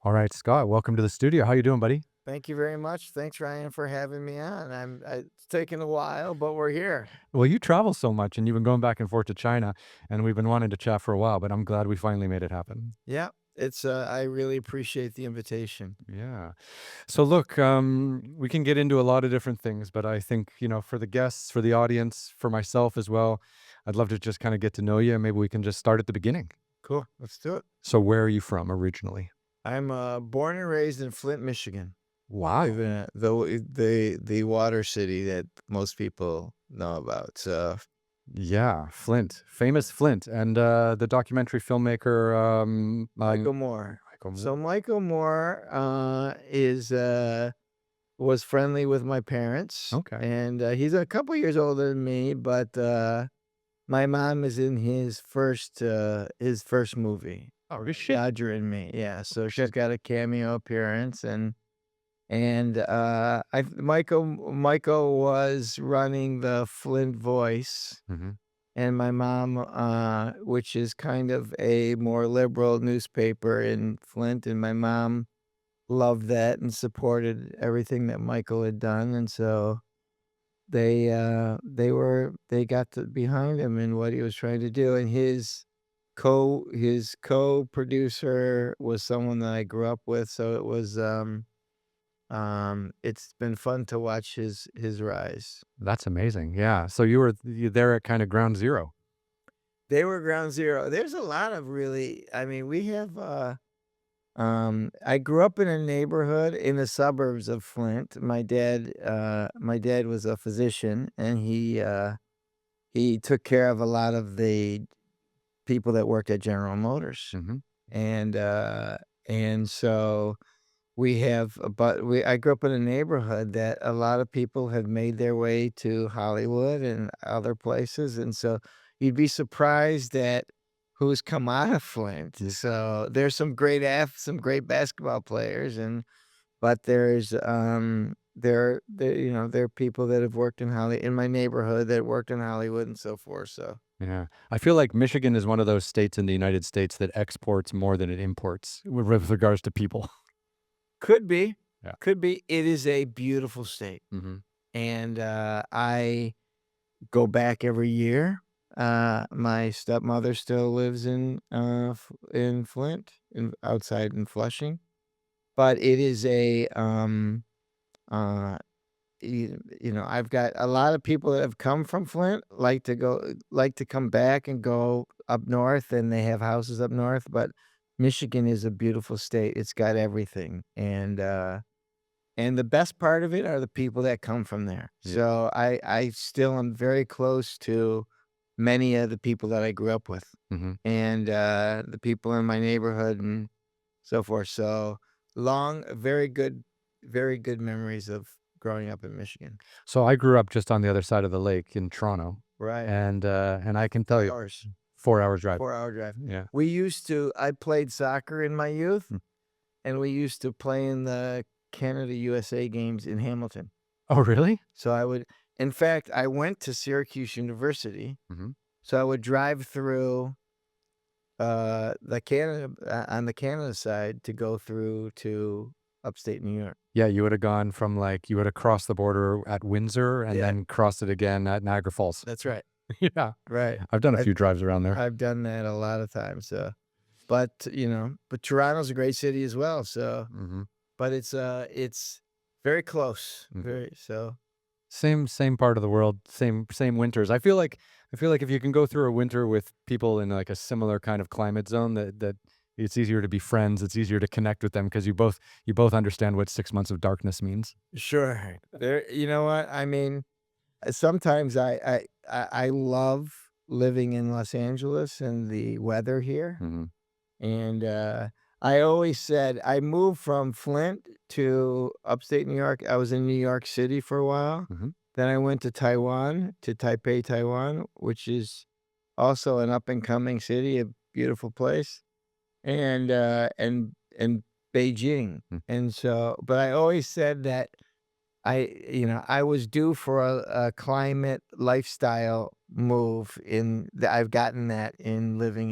All right, Scott, welcome to the studio. How you doing, buddy? Thank you very much. Thanks, Ryan, for having me on. It's taken a while, but we're here. Well, you travel so much and you've been going back and forth to China, and we've been wanting to chat for a while, but I'm glad we finally made it happen. Yeah, I really appreciate the invitation. Yeah. So look, we can get into a lot of different things, but I think, for the guests, for the audience, for myself as well, I'd love to just kind of get to know you. Maybe we can just start at the beginning. Cool. Let's do it. So where are you from originally? I'm born and raised in Flint, Michigan. Live Wow. in the water city that most people know about. So Yeah, Flint, famous Flint, and the documentary filmmaker, Michael Moore. Michael So Moore. Michael Moore is was friendly with my parents, Okay. and he's a couple years older than me, but my mom is in his first movie, Oh, good shit. Dodger and Me. Yeah, so she's Shit. got a cameo appearance, and Michael was running the Flint Voice, Hmm. and my mom, which is kind of a more liberal newspaper in Flint, and my mom loved that and supported everything that Michael had done, and so they got behind him and what he was trying to do, and his co-producer was someone that I grew up with, so it's been fun to watch his rise. That's amazing. Yeah. So you there at kind of ground zero. They were ground zero. There's a lot of really, I mean, we have I grew up in a neighborhood in the suburbs of Flint. My dad was a physician, and he took care of a lot of the people that worked at General Motors. Hmm. And, uh, and so I grew up in a neighborhood that a lot of people have made their way to Hollywood and other places. And so you'd be surprised at who's come out of Flint. So there's some great basketball players, but there are people that have worked in my neighborhood that worked in Hollywood and so forth. So Yeah. I feel like Michigan is one of those states in the United States that exports more than it imports with regards to people. could be, Yeah. could be. It is a beautiful state. Hmm. And I go back every year. My stepmother still lives in Flint, outside in Flushing, but it is uh, I've got a lot of people that have come from Flint like to come back and go up north, and they have houses up north. But Michigan is a beautiful state. It's got everything, and the best part of it are the people that come from there. Yeah. So I still am very close to many of the people that I grew up with, Hmm. and the people in my neighborhood and so forth. So very good memories of growing up in Michigan. So I grew up just on the other side of the lake in Toronto, Right. and I can tell you, Hours, 4 hours drive. 4 hour drive. Yeah. I played soccer in my youth, Mm. and we used to play in the Canada USA games in Hamilton. Oh, really? So in fact, I went to Syracuse University, Hmm. so I would drive through on the Canada side to go through to upstate New York. Yeah, you would have gone from you would have crossed the border at Windsor and Yeah, then crossed it again at Niagara Falls. that's right. Yeah. Right. I've done a I've few drives around there. I've done that a lot of times. But Toronto's a great city as well. So, Hmm. but it's very close. Hmm. Very so. Same part of the world, same winters. I feel like if you can go through a winter with people in like a similar kind of climate zone, that it's easier to be friends. It's easier to connect with them because you both understand what 6 months of darkness means. Sure. There. You know what I mean? Sometimes I love living in Los Angeles and the weather here. Hmm. And I always said I moved from Flint to upstate New York. I was in New York City for a while. Hmm. Then I went to Taipei, Taiwan, which is also an up and coming city, a beautiful place, and Beijing. And so, but I always said that I was due for a climate lifestyle move. I've gotten that in living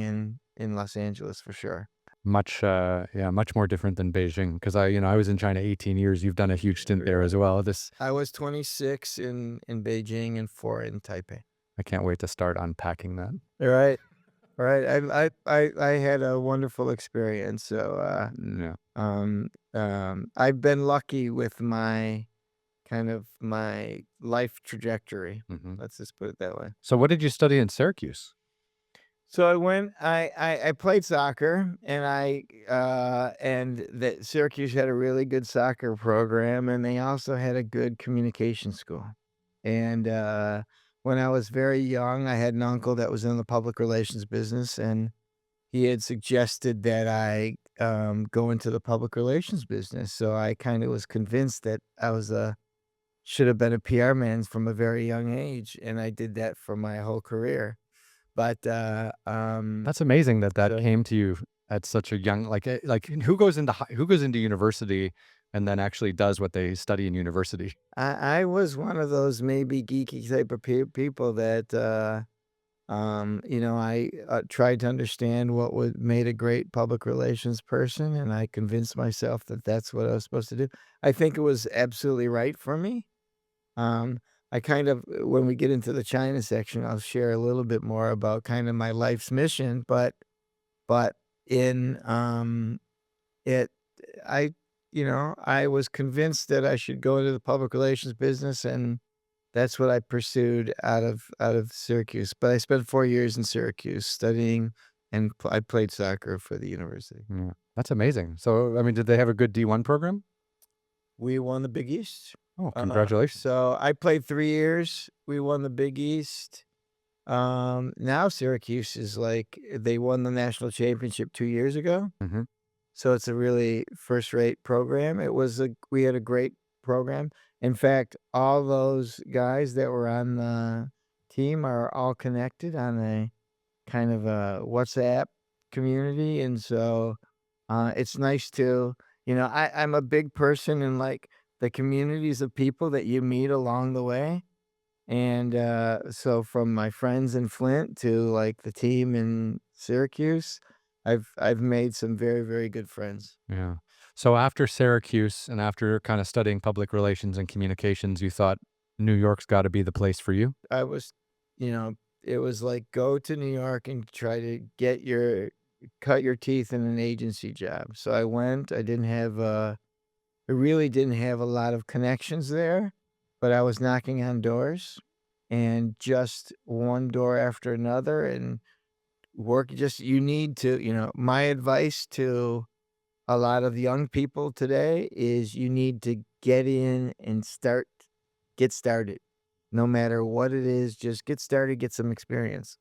in Los Angeles for sure. much more different than Beijing. Because I was in China 18 years. You've done a huge stint there as well. I was 26 in Beijing and 4 in Taipei. I can't wait to start unpacking that. Right, right. I had a wonderful experience. So, Yeah. I've been lucky with my life trajectory. Hmm. Let's just put it that way. So what did you study in Syracuse? So I played soccer, and that Syracuse had a really good soccer program, and they also had a good communication school. And when I was very young, I had an uncle that was in the public relations business, and he had suggested that I go into the public relations business. So I kind of was convinced that I was a should have been a PR man from a very young age, and I did that for my whole career. But That's amazing that that so came to you at such a young, like who goes into university and then actually does what they study in university. I was one of those maybe geeky type of people that I tried to understand what would made a great public relations person, and I convinced myself that that's what I was supposed to do. I think it was absolutely right for me. Um, I kind of when we get into the China section, I'll share a little bit more about kind of my life's mission, but in it I I was convinced that I should go into the public relations business, and that's what I pursued out of Syracuse. But I spent 4 years in Syracuse studying, and I played soccer for the university. Yeah, that's amazing. So, I mean, did they have a good D1 program? We won the Big East. Oh, congratulations. So I played 3 years. We won the Big East. Now Syracuse is like they won the national championship 2 years ago. Hmm. So it's a really first-rate program. We had a great program. In fact, all those guys that were on the team are all connected on a kind of a WhatsApp community, and so, it's nice to I'm a big person in, like, the communities of people that you meet along the way, and, so from my friends in Flint to, like, the team in Syracuse, I've made some very, very good friends. Yeah. So after Syracuse and after kind of studying public relations and communications, you thought New York's got to be the place for you? I was you know, it was like, go to New York and try to cut your teeth in an agency job. So I went, I really didn't have a lot of connections there, but I was knocking on doors, and just one door after another, and you need to my advice to a lot of young people today is you need to get started. No matter what it is, just get started, get some experience.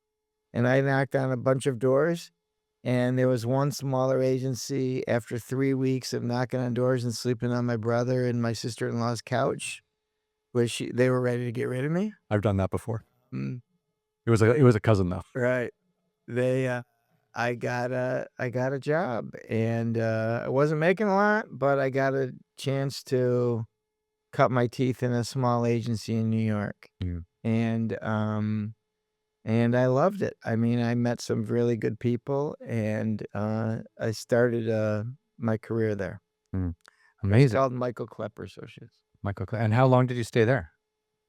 And I knocked on a bunch of doors, and there was one smaller agency after 3 weeks of knocking on doors and sleeping on my brother and my sister-in-law's couch, they were ready to get rid of me. I've done that before. Mm, It was a cousin though. right. They, I got a job, and, I wasn't making a lot, but I got a chance to cut my teeth in a small agency in New York, Yeah. and, I loved it. I mean, I met some really good people, and, I started, my career there. Mm. It's Amazing. called Michael Klepper Associates. And how long did you stay there?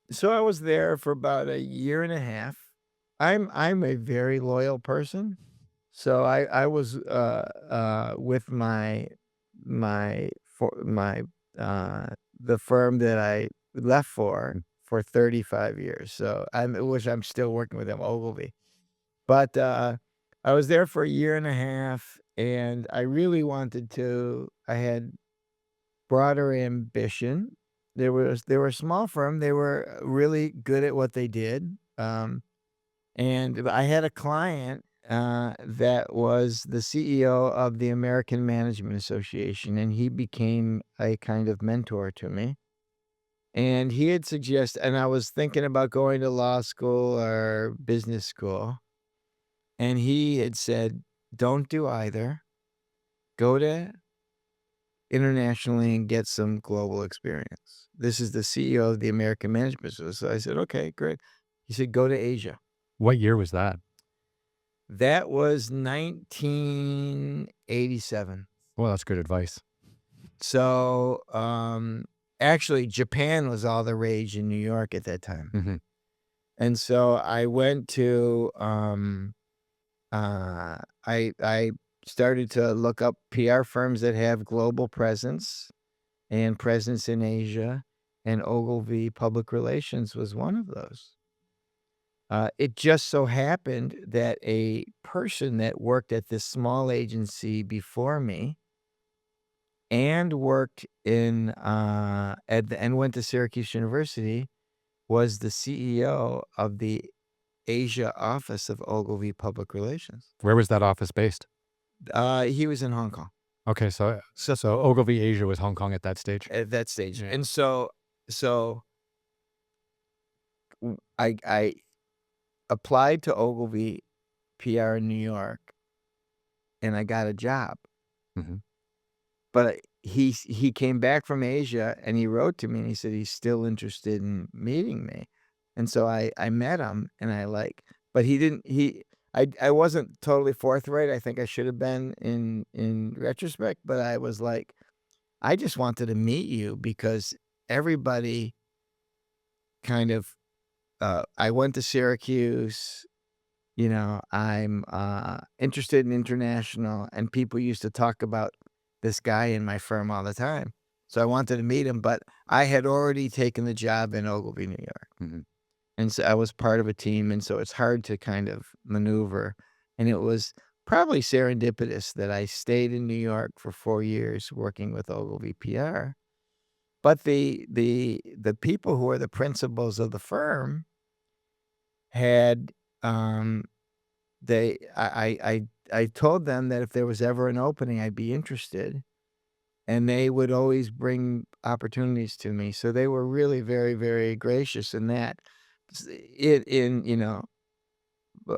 So I was there for about a year and a half. I'm a very loyal person, so I was, with my, the firm that I left for 35 years, so which I'm still working with them, Ogilvy. But, I was there for a year and a half, and I had broader ambition. They were a small firm, they were really good at what they did, and I had a client, that was the CEO of the American Management Association, and he became a kind of mentor to me. And he had suggested, and I was thinking about going to law school or business school, and he had said, "Don't do either. Go to internationally and get some global experience." This is the CEO of the American Management Association. So I said, "Okay, great." He said, "Go to Asia." What year was that? That was 1987. Well, that's good advice. So, actually, Japan was all the rage in New York at that time. Mhm. And so I went to, I started to look up PR firms that have global presence and presence in Asia, and Ogilvy Public Relations was one of those. It just so happened that a person that worked at this small agency before me and worked in, and went to Syracuse University was the CEO of the Asia office of Ogilvy Public Relations. Where was that office based? He was in Hong Kong. Okay, so Ogilvy Asia was Hong Kong at that stage? At that stage. Yeah. And so I applied to Ogilvy PR in New York, and I got a job. Mhm. But he came back from Asia, and he wrote to me, and he said he's still interested in meeting me. And so I met him, and but he didn't I wasn't totally forthright. I think I should have been in retrospect, but I was like, "I just wanted to meet you because everybody kind of, I went to Syracuse, I'm, interested in international, and people used to talk about this guy in my firm all the time. So I wanted to meet him, but I had already taken the job in Ogilvy, New York. Mhm. And so I was part of a team, and so it's hard to kind of maneuver. And it was probably serendipitous that I stayed in New York for 4 years working with Ogilvy PR. But the people who are the principals of the firm had, um they I told them that if there was ever an opening, I'd be interested, and they would always bring opportunities to me, so they were really very, very gracious in that. S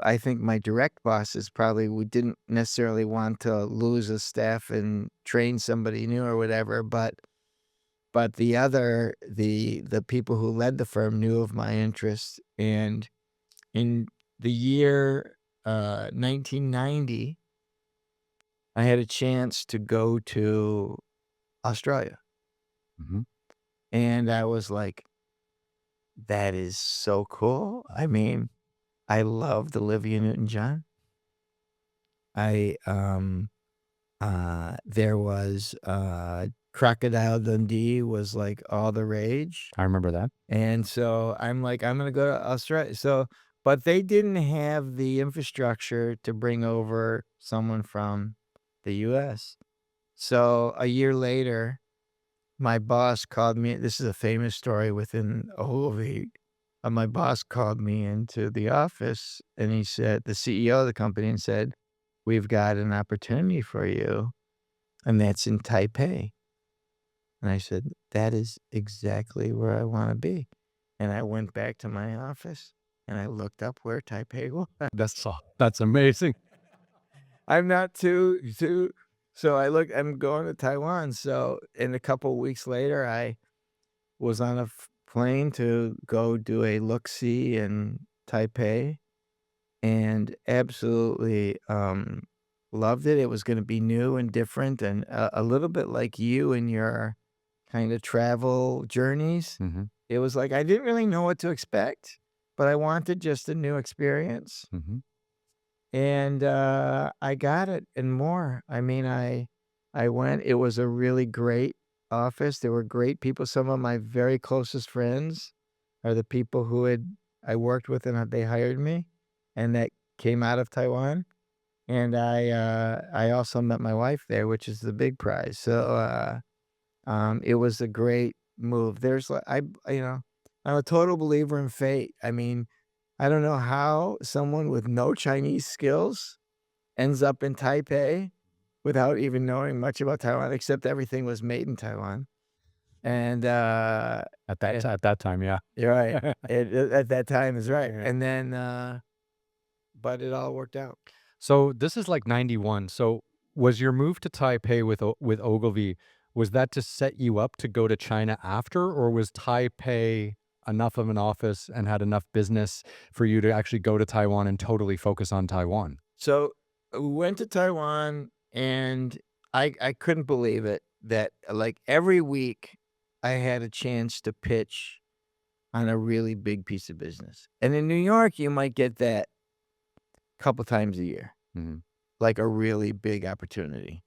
I think my direct bosses probably we didn't necessarily want to lose a staff and train somebody new or whatever, but the people who led the firm knew of my interest, and in the year, 1990 I had a chance to go to Australia, Mhm. and I was like, "That is so cool." I mean, I loved Olivia Newton-John. I, there was, Crocodile Dundee was, like, all the rage, I remember that. and so I'm like, "I'm gonna go to Australia." But they didn't have the infrastructure to bring over someone from the US. So a year later, my boss called me. This is a famous story within Ogilvy. My boss called me into the office, and he said, the CEO of the company, and said, "We've got an opportunity for you, and that's in Taipei." And I said, "That is exactly where I want to be." And I went back to my office, and I looked up where Taipei was. That's amazing. I'm not too. So I'm going to Taiwan. So, and a couple weeks later, I was on a plane to go do a look-see in Taipei, and absolutely, loved it. It was gonna be new and different, and a little bit like you and your kinda travel journeys. Mhm. It was like I didn't really know what to expect, but I wanted just a new experience, Mhm. and, I got it and more. I mean, I went. It was a really great office. There were great people. Some of my very closest friends are the people who I worked with, and they hired me, and that came out of Taiwan. And I also met my wife there, which is the big prize. So, it was a great move. There's like I'm a total believer in fate. I mean, I don't know how someone with no Chinese skills ends up in Taipei without even knowing much about Taiwan, except everything was made in Taiwan. And, At that time, yeah. you're right. At that time is right. Yeah. And then, but it all worked out. So this is like 91. So was your move to Taipei with Ogilvy, was that to set you up to go to China after, or was Taipei enough of an office and had enough business for you to actually go to Taiwan and totally focus on Taiwan? So we went to Taiwan, and I couldn't believe it that like every week I had a chance to pitch on a really big piece of business. And in New York, you might get that a couple times a year, Mhm. like a really big opportunity.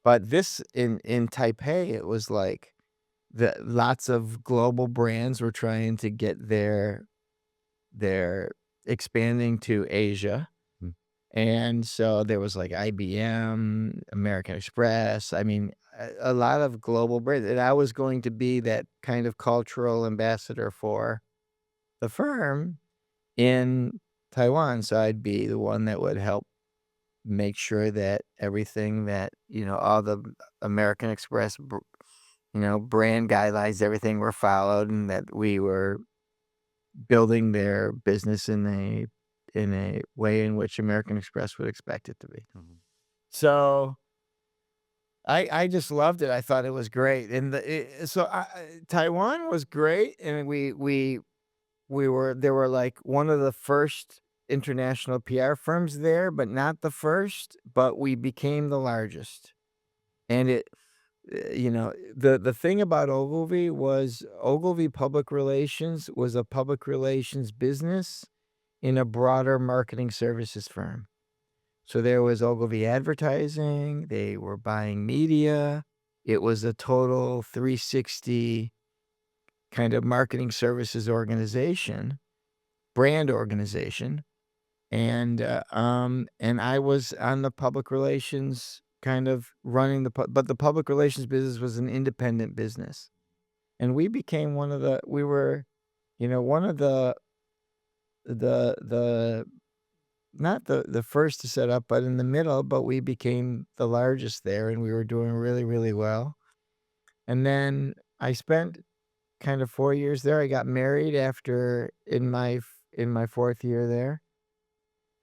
But this in Taipei, it was like the lots of global brands were trying to get their expanding to Asia. Mm. And so there was like IBM, American Express. I mean, a lot of global brands. And I was going to be that kind of cultural ambassador for the firm in Taiwan. So I'd be the one that would help make sure that everything that, all the American Express, brand guidelines, everything were followed, and that we were building their business in a way in which American Express would expect it to be. Mhm. So I just loved it. I thought it was great, and Taiwan was great, and we were there were like one of the first international PR firms there, but not the first. But we became the largest, and the thing about Ogilvy Public Relations was a public relations business in a broader marketing services firm. So there was Ogilvy Advertising, they were buying media. It was a total 360 kind of marketing services organization, brand organization. And I was on the public relations kind of running but the public relations business was an independent business. And we became we were, one of the not the first to set up, but in the middle, but we became the largest there, and we were doing really, really well. And then I spent kind of 4 years there. I got married after in my 4th year there,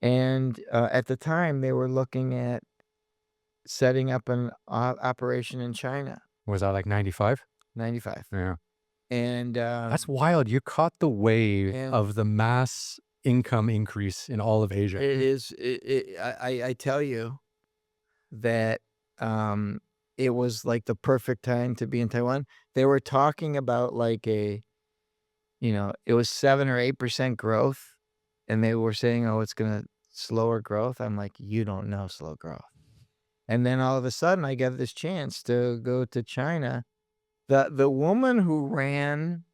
and, at the time, they were looking at setting up an operation in China, Was that like 95? 95. Yeah. And, That's wild. You caught the wave and of the mass income increase in all of Asia. it is I tell you that, it was, like, the perfect time to be in Taiwan. They were talking about, like, it was 7 or 8% growth, and they were saying, "Oh, it's gonna slower growth." I'm like, "You don't know slow growth." And then all of a sudden, I get this chance to go to China. The woman who ran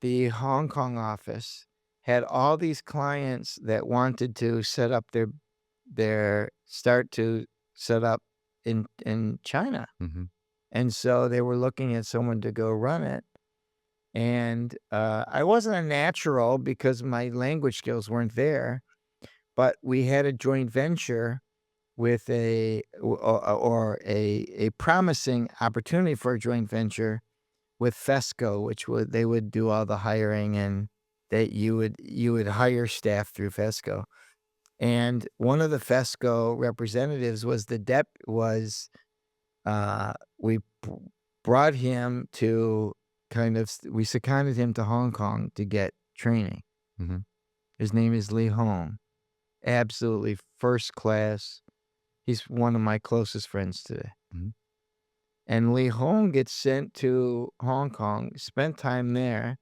the Hong Kong office had all these clients that wanted to start to set up in China. Mhm. And so they were looking at someone to go run it. And I wasn't a natural because my language skills weren't there, but we had a joint venture with a promising opportunity for a joint venture with Fesco, which they would do all the hiring, and that you would hire staff through Fesco. And one of the Fesco representatives was we brought him to we seconded him to Hong Kong to get training. Mhm. His name is Lee Hong. Absolutely first class. He's one of my closest friends today. Mhm. And Lee Hong gets sent to Hong Kong, spent time there,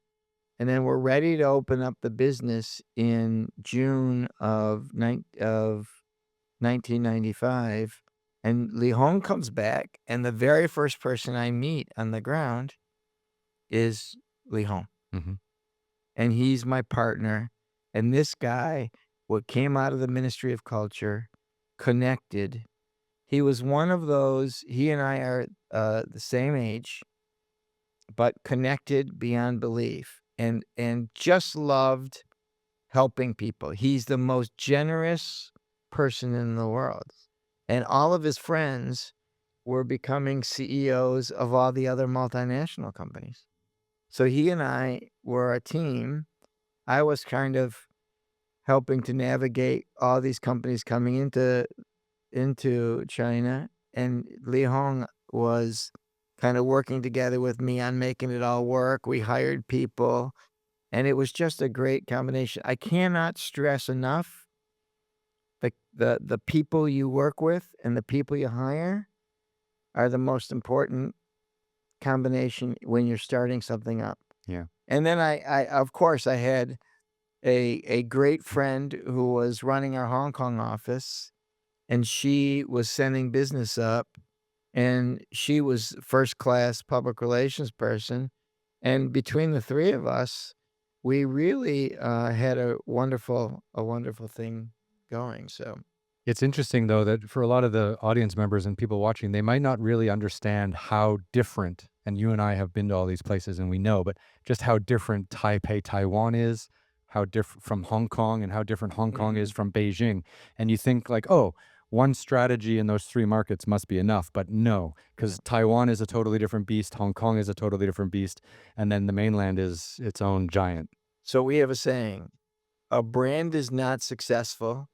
and then we're ready to open up the business in June of 1995. And Lee Hong comes back, and the very first person I meet on the ground is Lee Hong. Mhm. And he's my partner. And this guy, what came out of the Ministry of Culture, connected. He was one of those, he and I are the same age, but connected beyond belief, and just loved helping people. He's the most generous person in the world. And all of his friends were becoming CEOs of all the other multinational companies. So he and I were a team. I was kind of helping to navigate all these companies coming into China, and Li Hong was kind of working together with me on making it all work. We hired people, and it was just a great combination. I cannot stress enough the the people you work with and the people you hire are the most important combination when you're starting something up. Yeah. And then I of course, I had a great friend who was running our Hong Kong office, and she was sending business up, and she was first class public relations person. And between the three of us, we really had a wonderful thing going. So It's interesting though that for a lot of the audience members and people watching, they might not really understand how different, and you and I have been to all these places and we know, but just how different Taipei, Taiwan is, how different from Hong Kong and how different Hong Kong is Mhm. from Beijing. And you think like, oh, one strategy in those three markets must be enough, but no, Yeah. because Taiwan is a totally different beast, Hong Kong is a totally different beast, and then the mainland is its own giant. So we have a saying: a brand is not successful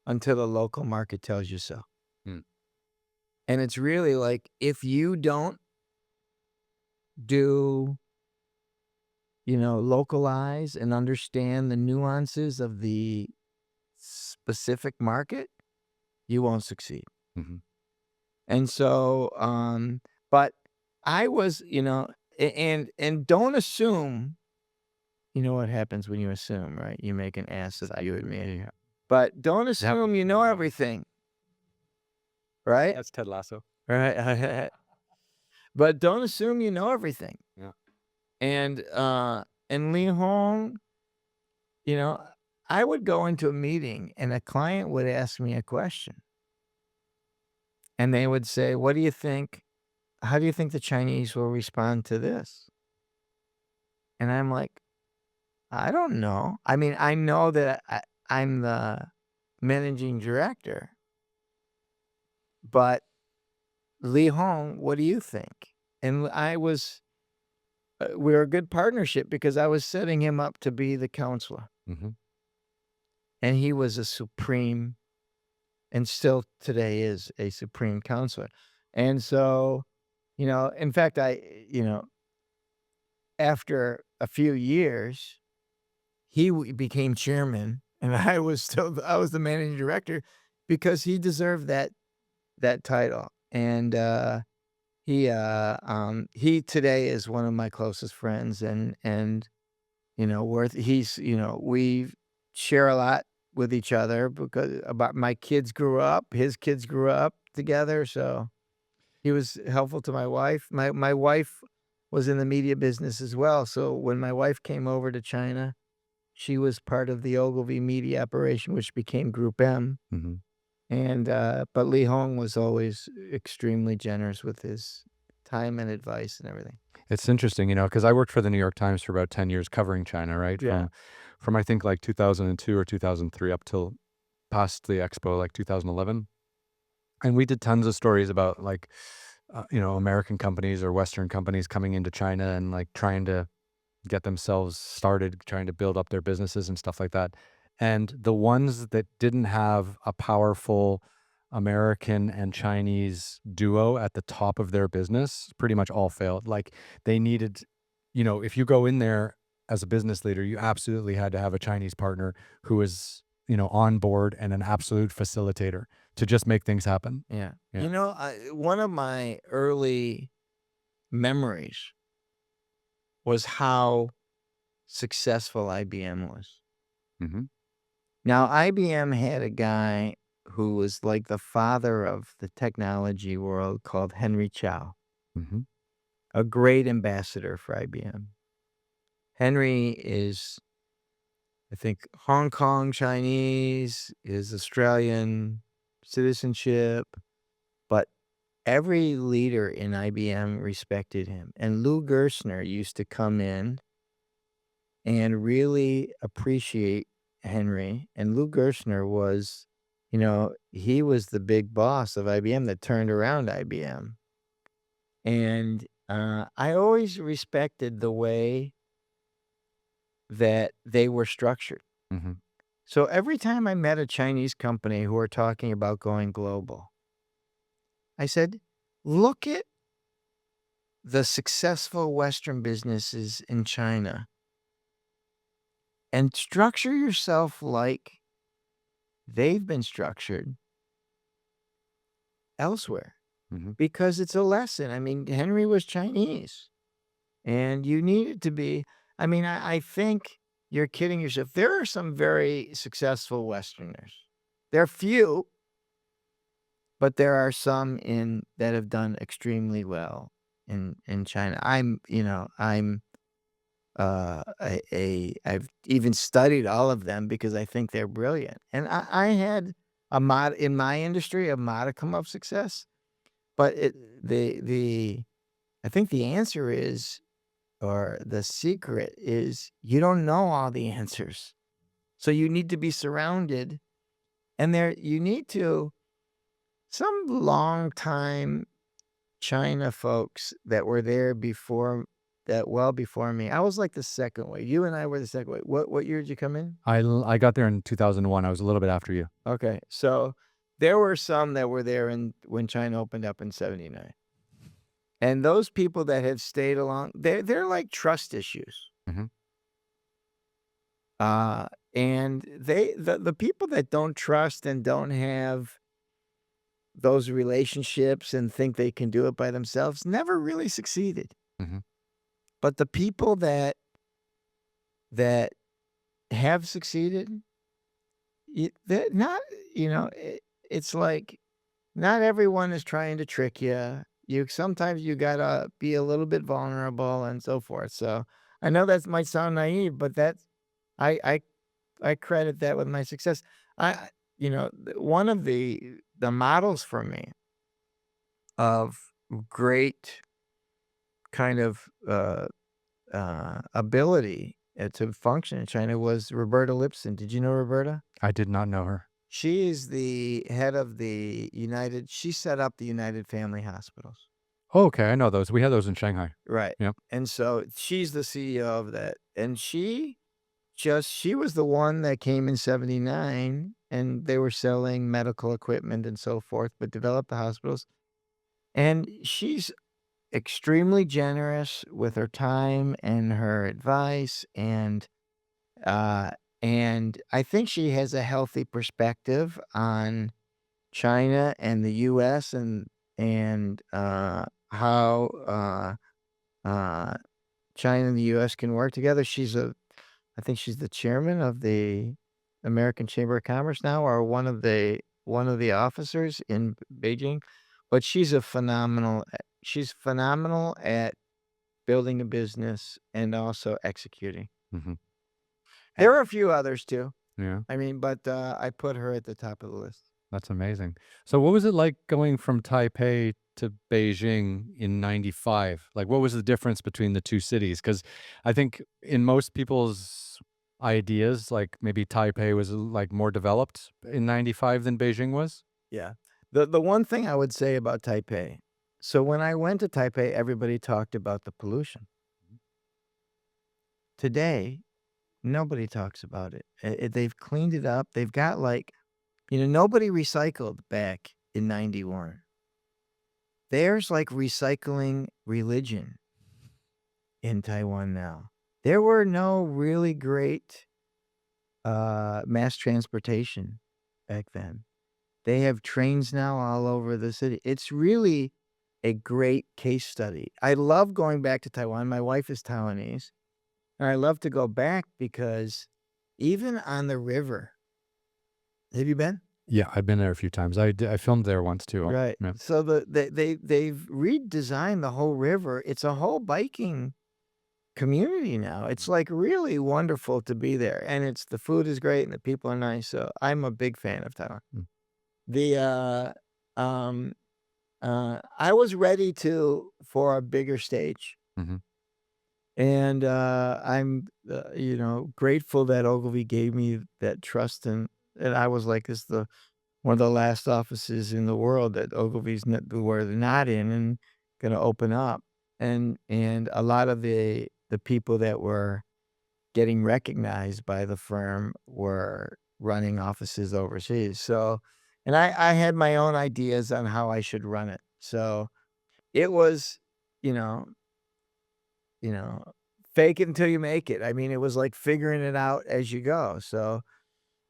until the local market tells you so. Mm. And it's really like if you don't do, localize and understand the nuances of the specific market, you won't succeed. Mhm. And so, but I was, and don't assume, what happens when you assume, right? You make an ass of you and me. Yeah. But don't It happened assume to you me a know lot. everything, right? That's Ted Lasso. Right. But don't assume you know everything. Yeah. And Lee Hong, you know, I would go into a meeting and a client would ask me a question and they would say, "What do you think? How do you think the Chinese will respond to this?" And I'm like, "I don't know. I mean, I know that I'm the managing director, but Lee Hong, what do you think?" And we were a good partnership because I was setting him up to be the counselor. Mhm. And he was a supreme, and still today is a supreme counselor. And so, in fact, after a few years, became chairman, and I was the managing director because he deserved that title. And he today is one of my closest friends, and worth he's we share a lot with each other because about my kids grew up, his kids grew up together, so he was helpful to my wife. My wife was in the media business as well, so when my wife came over to China, she was part of the Ogilvy media operation, which became Group M, Mhm. and, but Li Hong was always extremely generous with his time and advice and everything. It's interesting, because I worked for the New York Times for about 10 years covering China, right? Yeah. From I think like 2002 or 2003 up till past the expo, like 2011. And we did tons of stories about like, American companies or Western companies coming into China and like trying to get themselves started, trying to build up their businesses and stuff like that. And the ones that didn't have a powerful American and Chinese duo at the top of their business pretty much all failed. Like they needed, if you go in there as a business leader, you absolutely had to have a Chinese partner who was, on board and an absolute facilitator to just make things happen. Yeah. Yeah. One of my early memories was how successful IBM was. Hmm. Now, IBM had a guy who was like the father of the technology world called Henry Chow, Hmm. a great ambassador for IBM. Henry is, I think, Hong Kong Chinese, is Australian citizenship, but every leader in IBM respected him. And Lou Gerstner used to come in and really appreciate Henry. And Lou Gerstner was, he was the big boss of IBM that turned around IBM. And I always respected the way that they were structured. Hmm. So every time I met a Chinese company who were talking about going global, I said, look at the successful Western businesses in China and structure yourself like they've been structured elsewhere Hmm. because it's a lesson. I mean, Henry was Chinese, and you needed to be. I mean, I think you're kidding yourself. There are some very successful Westerners. There are few, but there are some in that have done extremely well in China. I'm I've even studied all of them because I think they're brilliant. And I had a mod in my industry, a modicum of success, but the I think the answer is, or the secret is, you don't know all the answers. So you need to be surrounded, and you need to, some long time China folks that were there well before me. I was like the second wave. You and I were the second wave. What year did you come in? I got there in 2001. I was a little bit after you. Okay. So there were some that were there when China opened up in 79. And those people that have stayed along, they're like trust issues. Hmm. Uh and the people that don't trust and don't have those relationships and think they can do it by themselves never really succeeded. Hmm. But the people that have succeeded, that not, it's like not everyone is trying to trick you. Sometimes you gotta be a little bit vulnerable and so forth. So I know that might sound naive, but I I I credit that with my success. One of the models for me of great kind of ability to function in China was Roberta Lipson. Did you know Roberta? I did not know her. She is the head of she set up the United Family Hospitals. Oh, okay, I know those. We had those in Shanghai. Right. Yep. And so she's the CEO of that. And she was the one that came in 79 and they were selling medical equipment and so forth, but developed the hospitals. And she's extremely generous with her time and her advice, uh, and I think she has a healthy perspective on China and the US and how, uh, China and the US can work together. I think she's the chairman of the American Chamber of Commerce now, or one of the officers in Beijing, but she's phenomenal at building a business and also executing. Hmm. There are a few others too. Yeah. I mean, but, I put her at the top of the list. That's amazing. So what was it like going from Taipei to Beijing in 95? Like, what was the difference between the two cities? Because I think in most people's ideas, like maybe Taipei was like more developed in 95 than Beijing was. Yeah. The one thing I would say about Taipei, so when I went to Taipei, everybody talked about the pollution. Today, nobody talks about it. They've cleaned it up. They've got nobody recycled back in 91. There's like recycling religion in Taiwan now. There were no really great mass transportation back then. They have trains now all over the city. It's really a great case study. I love going back to Taiwan. My wife is Taiwanese, and I love to go back because even on the river, have you been? Yeah, I've been there a few times. I filmed there once too. Right. Yeah. So they've redesigned the whole river. It's a whole biking community now. It's like really wonderful to be there, and the food is great and the people are nice. So I'm a big fan of Taiwan. Mm. The I was ready for a bigger stage, Mhm. and I'm grateful that Ogilvy gave me that trust, and I was like, this is the one of the last offices in the world that Ogilvy's were not in and going to open up, and a lot of the people that were getting recognized by the firm were running offices overseas. So, and I had my own ideas on how I should run it. So it was, you know, you know, fake it until you make it. I mean, it was like figuring it out as you go. So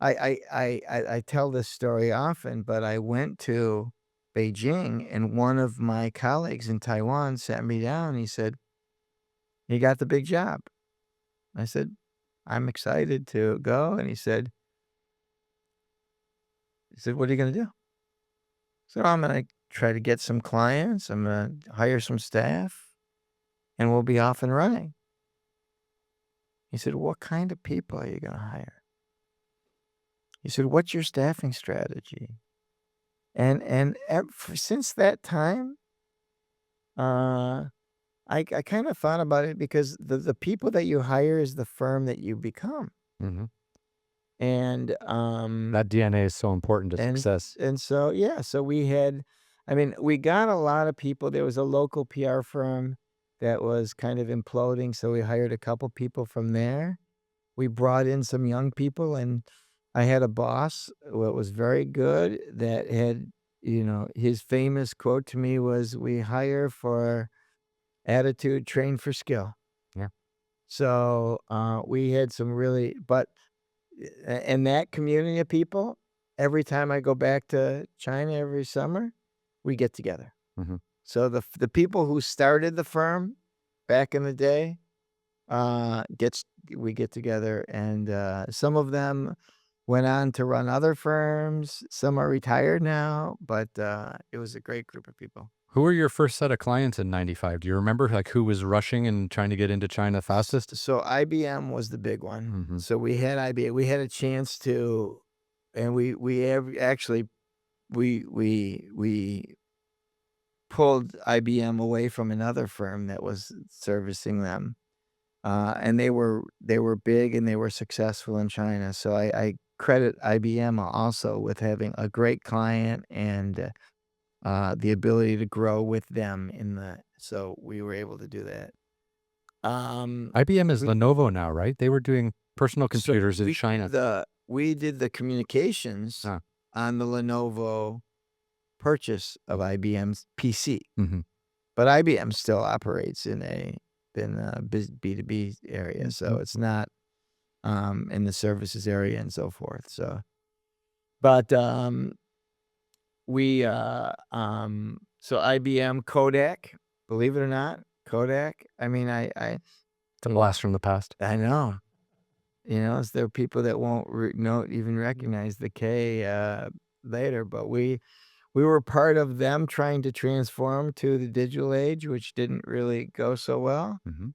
I tell this story often, but I went to Beijing, and one of my colleagues in Taiwan sat me down. He said, "You got the big job." I said, "I'm excited to go." And he said, "What are you gonna do?" So I'm gonna try to get some clients. I'm gonna hire some staff, and we'll be off and running. He said, "What kind of people are you gonna hire?" He said, "What's your staffing strategy?" Since that time, uh, I kind of thought about it because the people that you hire is the firm that you become. Mhm. And That DNA is so important to and success. and so yeah, so I mean, we got a lot of people. There was a local PR firm that was kind of imploding, so we hired a couple people from there. We brought in some young people, and I had a boss that was very good that had, his famous quote to me was, "We hire for attitude, train for skill." Yeah. So, we had some really but and that community of people, every time I go back to China every summer, we get together. Mhm. So the people who started the firm back in the day, gets we get together, and, some of them went on to run other firms. Some are retired now, but, it was a great group of people. Who were your first set of clients in '95? Do you remember, like, who was rushing and trying to get into China fastest? So IBM was the big one. Mhm. So we had IBM. We had a chance to, and actually we pulled IBM away from another firm that was servicing them. And they were big and they were successful in China. So I credit IBM also with having a great client and, the ability to grow with them so we were able to do that. IBM is We Lenovo now, right? They were doing personal so computers in China. we did the communications Ah. on the Lenovo purchase of IBM's PC, Mhm. but IBM still operates in a B2B area, so Mhm. it's not, in the services area and so forth. But, so IBM, Kodak, believe it or not, Kodak. I mean, It's a blast from the past. I know. There are people that won't even recognize the K, later, but we were part of them trying to transform to the digital age, which didn't really go so well. Mhm.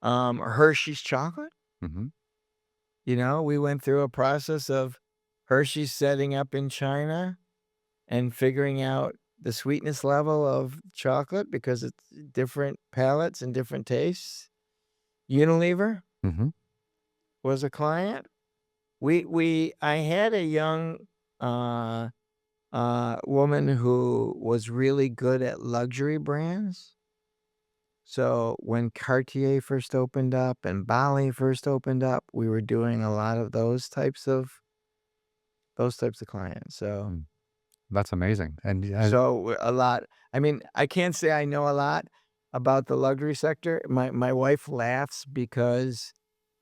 Hershey's chocolate, Mhm. we went through a process of Hershey's setting up in China and figuring out the sweetness level of chocolate because it's different palates and different tastes. Unilever Mhm. was a client. I had a young, uh, woman who was really good at luxury brands. So when Cartier first opened up and Bali first opened up, we were doing a lot of those types of clients. So Mm. That's amazing. And so a lot. I mean, I can't say I know a lot about the luxury sector. My wife laughs because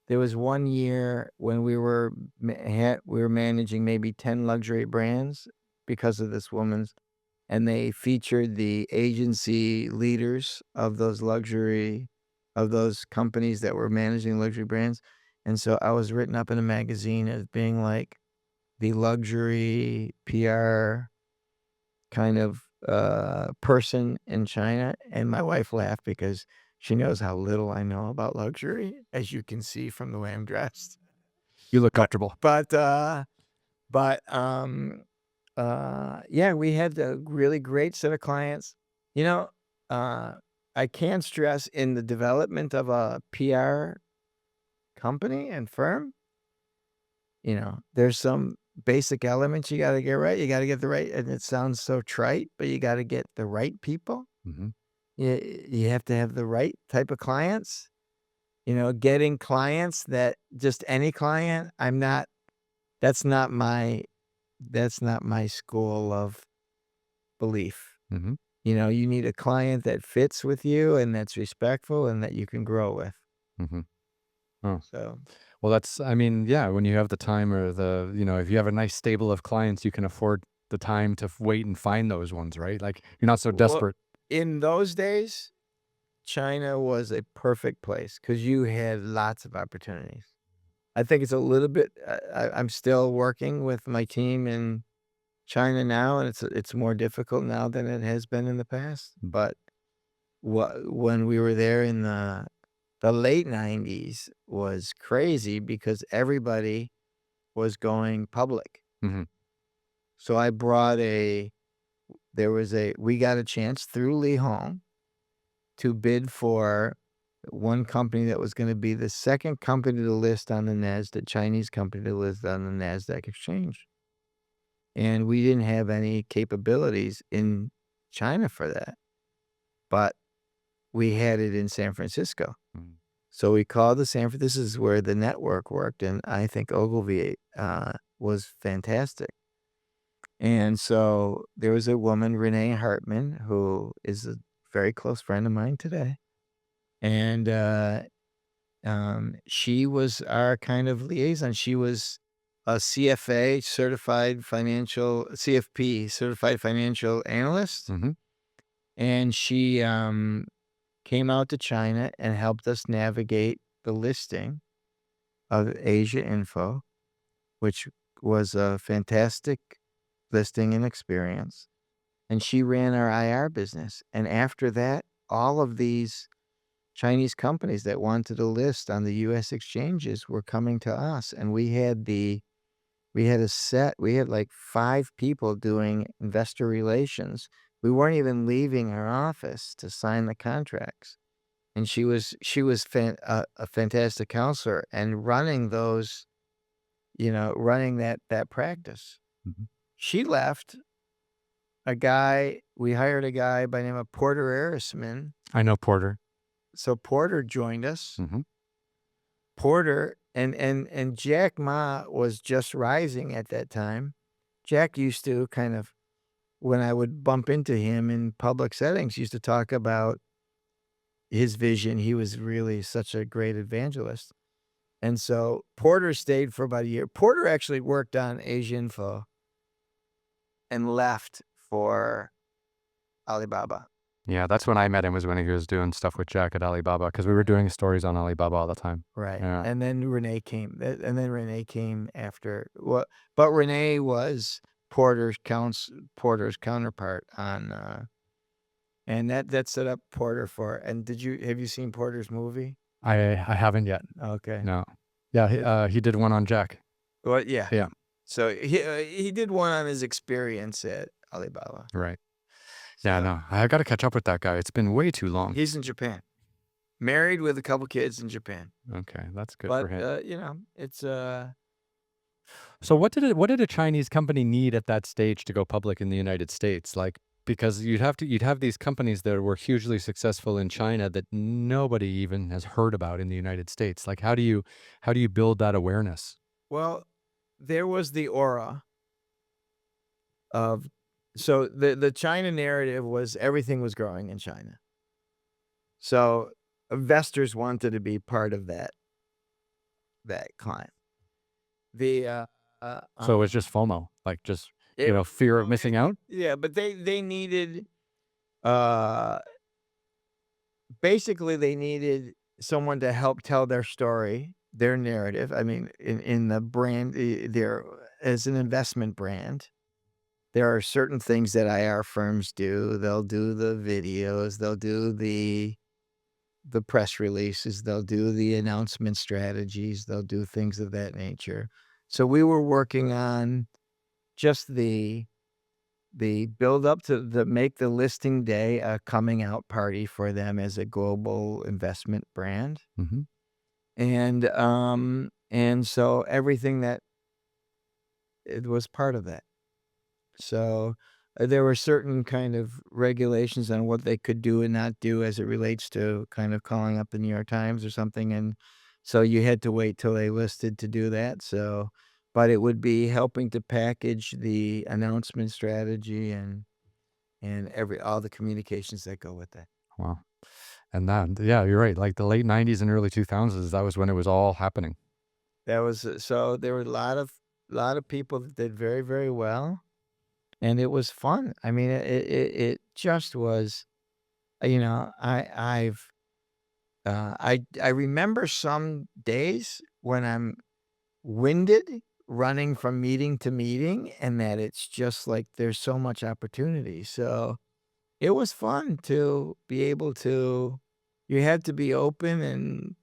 there was one year when we were managing maybe 10 luxury brands because of this woman's, and they featured the agency leaders of those companies that were managing luxury brands. And so I was written up in a magazine as being like the luxury PR kind of, person in China, and my wife laughed because she knows how little I know about luxury, as you can see from the way I'm dressed. you look But comfortable. but, but, yeah, we had a really great set of clients. You know, uh, I can't stress in the development of a PR company and firm, there's some basic elements you gotta get right. You gotta get the right, and it sounds so trite, but you gotta get the right people. Mhm. You have to have the right type of clients. Getting clients that just any client, that's not my that's not my school of belief. Mhm. You need a client that fits with you and that's respectful and that you can grow with. Mhm. Oh. So Well, I mean, yeah, when you have the time or if you have a nice stable of clients, you can afford the time to wait and find those ones, right? Like you're not so Well, desperate. in those days, China was a perfect place because you had lots of opportunities. I think it's a little bit I'm still working with my team in China now, and it's more difficult now than it has been in the past, but when we were there in the late -- was crazy because everybody was going public. Hmm. So I brought a there was a we got a chance through Li Hong to bid for one company that was gonna be the second company to list on the Chinese company to list on the Nasdaq exchange. And we didn't have any capabilities in China for that, but we had it in San Francisco. So we called the San Fran this is where the network worked, and I think Ogilvy, was fantastic. And so there was a woman, Renee Hartman, who is a very close friend of mine today, and, she was our kind of liaison. She was a CFP, certified financial analyst, Hmm. and she, came out to China and helped us navigate the listing of Asia Info, which was a fantastic listing and experience, and she ran our IR business, and after that, all of these Chinese companies that wanted to list on the US exchanges were coming to us, and we had, like, 5 people doing investor relations. We weren't even leaving our office to sign the contracts, and a fantastic counselor and running that practice. Hmm. She left. We hired a guy by the name of Porter Erisman, I know Porter. so Porter joined us. Hmm. Porter and Jack Ma was just rising at that time. Jack used to kind of when I would bump into him in public settings, used to talk about his vision. He was really such a great evangelist. And so Porter stayed for about a year. Porter actually worked on Asia Info and left for Alibaba. Yeah, that's when I met him was when he was doing stuff with Jack at Alibaba because we were doing stories on Alibaba all the time. Right, Yeah. and then Renee came after but Renee was Porter's counterpart on, and that set up Porter for and have you seen Porter's movie? I haven't yet. Okay. No. Yeah, It he did one on Jack. well, yeah. Yeah, So he did one on his experience at Alibaba. right. Yeah, So, no, I gotta catch up with that guy. It's been way too long. he's in Japan, married with a couple kids in Japan, Okay, that's good for but, him. it's, So what did a Chinese company need at that stage to go public in the United States? Like because you'd have these companies that were hugely successful in China that nobody even has heard about in the United States. Like how do you build that awareness? well, there was the aura of so the China narrative was everything was growing in China. So investors wanted to be part of that climb. The, So it was just FOMO, like just, it fear of well, missing out? yeah, but they needed, uh basically, they needed someone to help tell their story, their narrative. I mean, in the brand, there as an investment brand, there are certain things that IR firms do. They'll do the videos, they'll do the press releases, they'll do the announcement strategies, they'll do things of that nature. So we were working on just the build up to the make the listing day a coming out party for them as a global investment brand. Mhm. And so everything that it was part of that. So, there were certain kind of regulations on what they could do and not do as it relates to kind of calling up the New York Times or something, and so you had to wait till they listed to do that, so but it would be helping to package the announcement strategy and all the communications that go with that. Wow. And that yeah, you're right. Like the late 90s and early 2000s, that was when it was all happening. That was so there were a lot of people that did very, very well, and it was fun. I mean, it just was, I remember some days when I'm winded running from meeting to meeting and that it's just like there's so much opportunity. So it was fun to be able to you had to be open and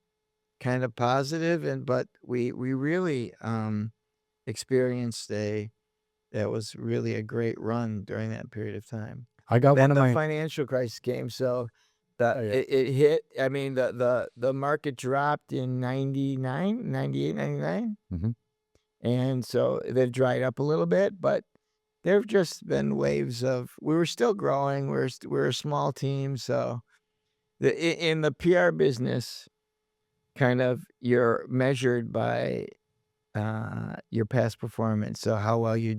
kind of positive but we really experienced a that was really a great run during that period of time. I got one Then of the my financial crisis came, so yeah. it hit. I mean, the market dropped in 99, 98, 99, Mhm. and so it dried up a little bit, but there've just been waves of we were still growing, we're a small team, so in the PR business, kind of you're measured by, your past performance, so how well you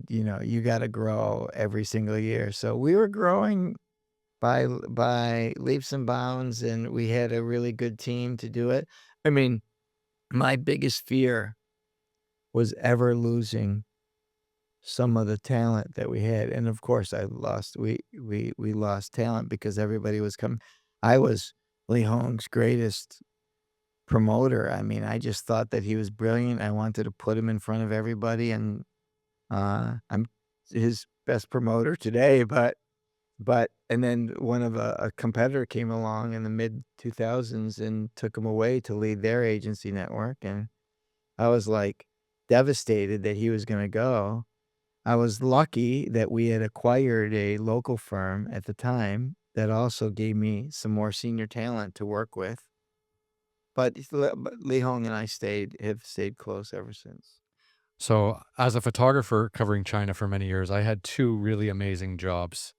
gotta grow every single year, so we were growing by leaps and bounds, and we had a really good team to do it. I mean, my biggest fear was ever losing some of the talent that we had, and of course, I lost we lost talent because everybody was coming. I was Lee Hong's greatest promoter. I mean, I just thought that he was brilliant. I wanted to put him in front of everybody, and, I'm his best promoter today, but and then one of a competitor came along in the mid 2000s and took him away to lead their agency network, and I was, like, devastated that he was gonna go. I was lucky that we had acquired a local firm at the time that also gave me some more senior talent to work with, but Lee Hong and I have stayed close ever since. So, as a photographer covering China for many years, I had two really amazing jobs.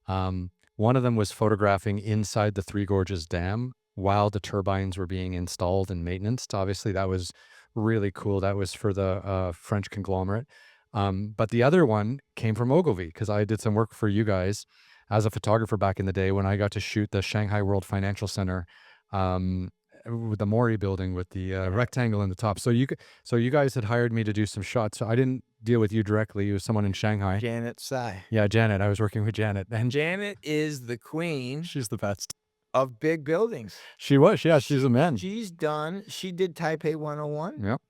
One of them was photographing inside the Three Gorges Dam while the turbines were being installed and maintenance. Obviously, that was really cool. That was for the French conglomerate. But the other one came from Ogilvy because I did some work for you guys as a photographer back in the day when I got to shoot the Shanghai World Financial Center, um, with the Mori building with the Yeah. rectangle in the top. So you guys had hired me to do some shots. So I didn't deal with you directly. It was someone in Shanghai. Janet Tsai. Yeah, Janet. I was working with Janet, and Janet is the queen she's the best. of big buildings. She was. Yeah, she's a man. She did Taipei 101, Yep.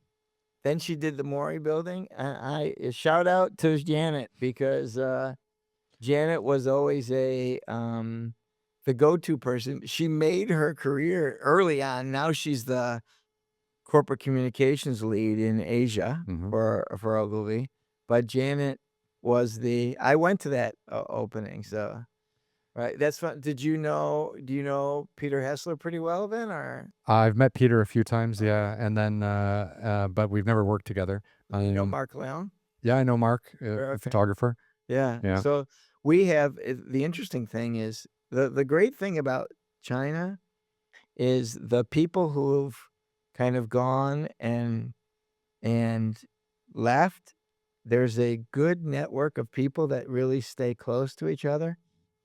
then she did the Maury Building, and shout out to Janet because, Janet was always the go-to person. She made her career early on, now she's the corporate communications lead in Asia Hmm. for Ogilvy, but Janet was the I went to that o opening, so right, that's fun. Do you know Peter Hessler pretty well then, or I've met Peter a few times. Yeah, and then, but we've never worked together. you know Um, Mark Leon? yeah, I know Mark, a Okay. photographer. Yeah, Yeah. so we have the interesting thing is the great thing about China is the people who've kind of gone and left, there's a good network of people that really stay close to each other.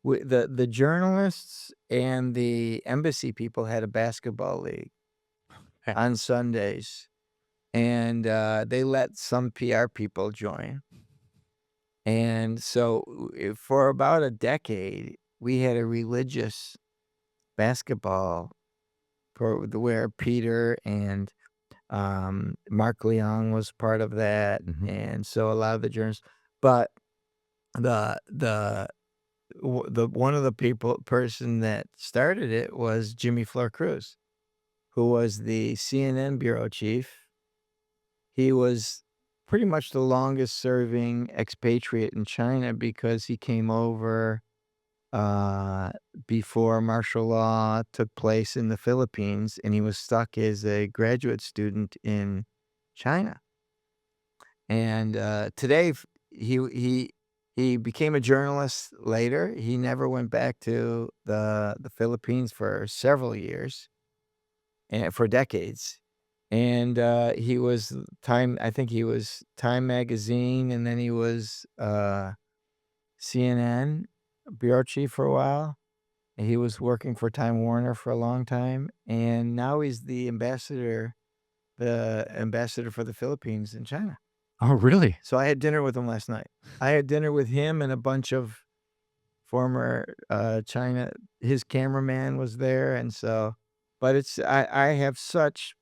The journalists and the embassy people had a basketball league on Sundays, and, they let some PR people join, and so, for about a decade, we had a religious basketball for where Peter and Mark Leong was part of that, Hmm. and so a lot of the journalists but the the one of the person that started it was Jimmy Fleur Cruz, who was the CNN bureau chief. He was pretty much the longest serving expatriate in China because he came over, uh, before martial law took place in the Philippines, and he was stuck as a graduate student in China. And, today f he became a journalist later. He never went back to the Philippines for several years, and for decades. And, he was I think he was Time Magazine, and then he was, CNN bureau chief for a while. He was working for Time Warner for a long time, and now he's the ambassador the ambassador for the Philippines in China. Oh, really? So I had dinner with him last night. I had dinner with him and a bunch of former, China his cameraman was there, and so but I have such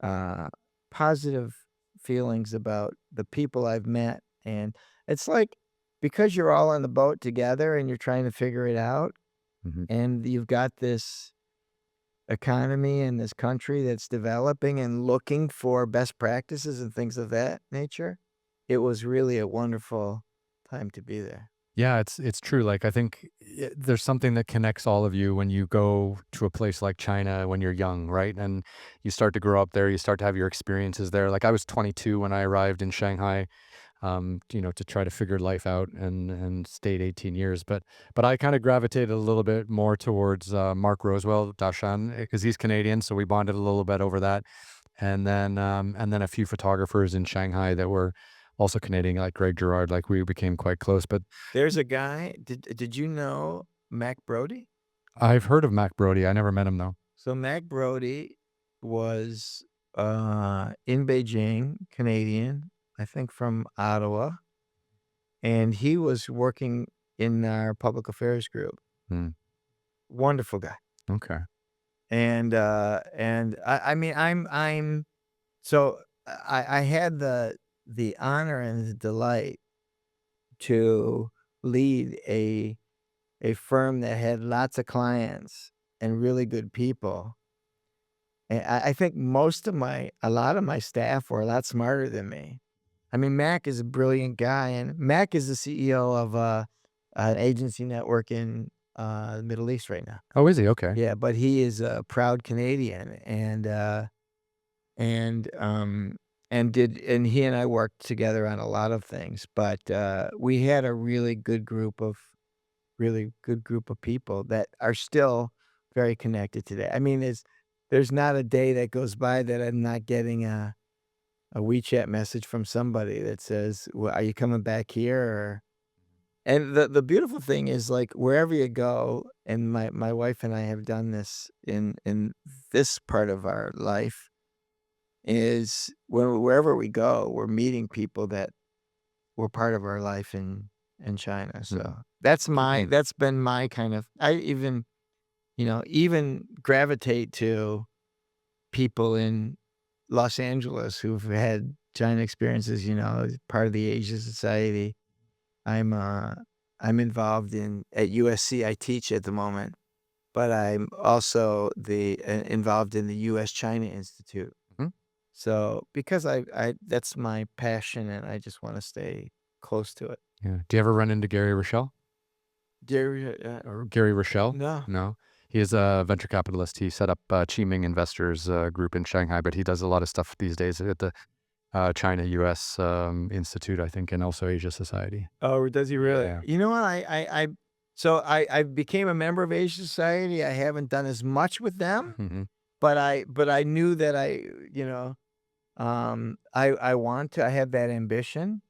uh, positive feelings about the people I've met, and it's like, because you're all on the boat together and you're trying to figure it out, Mhm. and you've got this economy in this country that's developing and looking for best practices and things of that nature, it was really a wonderful time to be there. Yeah, it's true. Like I think there's something that connects all of you when you go to a place like China when you're young, right? And you start to grow up there, you start to have your experiences there. Like I was 22 when I arrived in Shanghai, to try to figure life out and stayed 18 years. But I kind of gravitated a little bit more towards Mark Rosewell, Dashan, because he's Canadian, so we bonded a little bit over that. And then a few photographers in Shanghai that were also Canadian, like Greg Gerard, like we became quite close. But There's a guy, did you know Mac Brody? I've heard of Mac Brody. I never met him though. So Mac Brody was, in Beijing, Canadian, I think from Ottawa, and he was working in our public affairs group. Hmm. Wonderful guy. Okay. And I mean, so I had the honor and the delight to lead a firm that had lots of clients and really good people. And I think a lot of my staff were a lot smarter than me. I mean, Mac is a brilliant guy, and Mac is the CEO of an agency network in the Middle East right now. Oh, is he? Okay. Yeah, but he is a proud Canadian, and and he and I worked together on a lot of things. But we had a really good group of people that are still very connected today. I mean, there's not a day that goes by that I'm not getting a WeChat message from somebody that says, "Well, are you coming back here?" Or and the beautiful thing is, like, wherever you go, and my wife and I have done this in this part of our life, is wherever we go, we're meeting people that were part of our life in China. Mhm. So that's been my kind of I even, even gravitate to people in Los Angeles who've had China experiences, as part of the Asia Society. I'm, uh, I'm involved at USC. I teach at the moment, but I'm also involved in the US China Institute. Mhm. So, because I that's my passion and I just wanna stay close to it. Yeah. Do you ever run into Gary Rochelle? There, Or Gary Rochelle? no. No. He is a venture capitalist. He set up Qiming Investors Group in Shanghai, but he does a lot of stuff these days at the China U.S. Institute, I think, and also Asia Society. Oh, does he really? Yeah. You know what? I became a member of Asia Society. I haven't done as much with them, Hmm. but I knew that I want to. I have that ambition.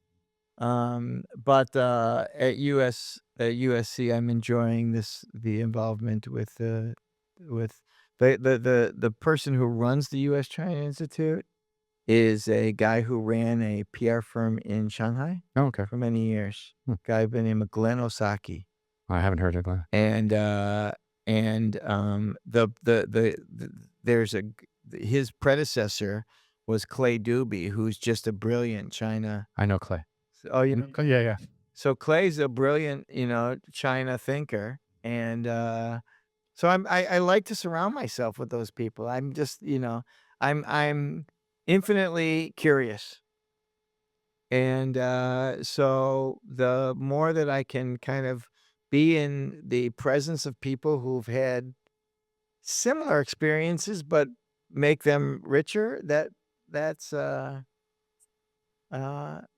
But at USC, I'm enjoying the involvement with the person who runs the U.S. China Institute is a guy who ran a PR firm in Shanghai Oh, okay. for many years. Hmm. Guy by the name of Glenn Osaki. I haven't heard of that. And, there's his predecessor was Clay Doobie, who's just a brilliant China. I know Clay. Oh, you I know know? Clay. Yeah, yeah. So Clay's a brilliant, China thinker, and, so I like to surround myself with those people. I'm just, I'm infinitely curious. And, so the more that I can kind of be in the presence of people who've had similar experiences, but make them richer, that's,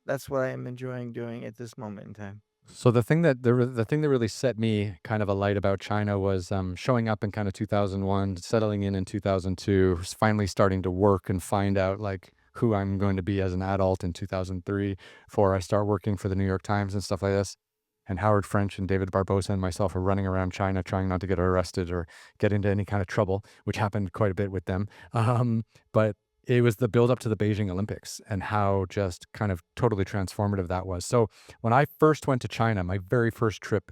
that's what I am enjoying doing at this moment in time. So the thing that really set me kind of alight about China was showing up in kind of 2001, settling in 2002, finally starting to work and find out like who I'm going to be as an adult in 2003 before I start working for the New York Times and stuff like this. and Howard French and David Barbosa and myself are running around China trying not to get arrested or get into any kind of trouble, which happened quite a bit with them. But it was the build up to the Beijing Olympics and how just kind of totally transformative that was. So when I first went to China, my very first trip,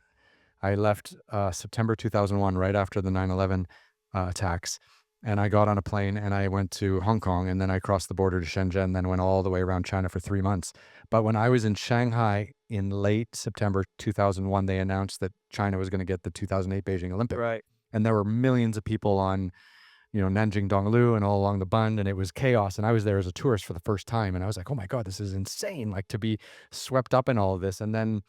I left September 2001, right after the 9/11 attacks. And I got on a plane and I went to Hong Kong, and then I crossed the border to Shenzhen, then went all the way around China for 3 months. But when I was in Shanghai in late September 2001, they announced that China was going to get the 2008 Beijing Olympics. Right. And there were millions of people on, Nanjing Donglu and all along the Bund, and it was chaos. And I was there as a tourist for the first time, and I was like, "Oh my God, this is insane!" Like to be swept up in all of this. And then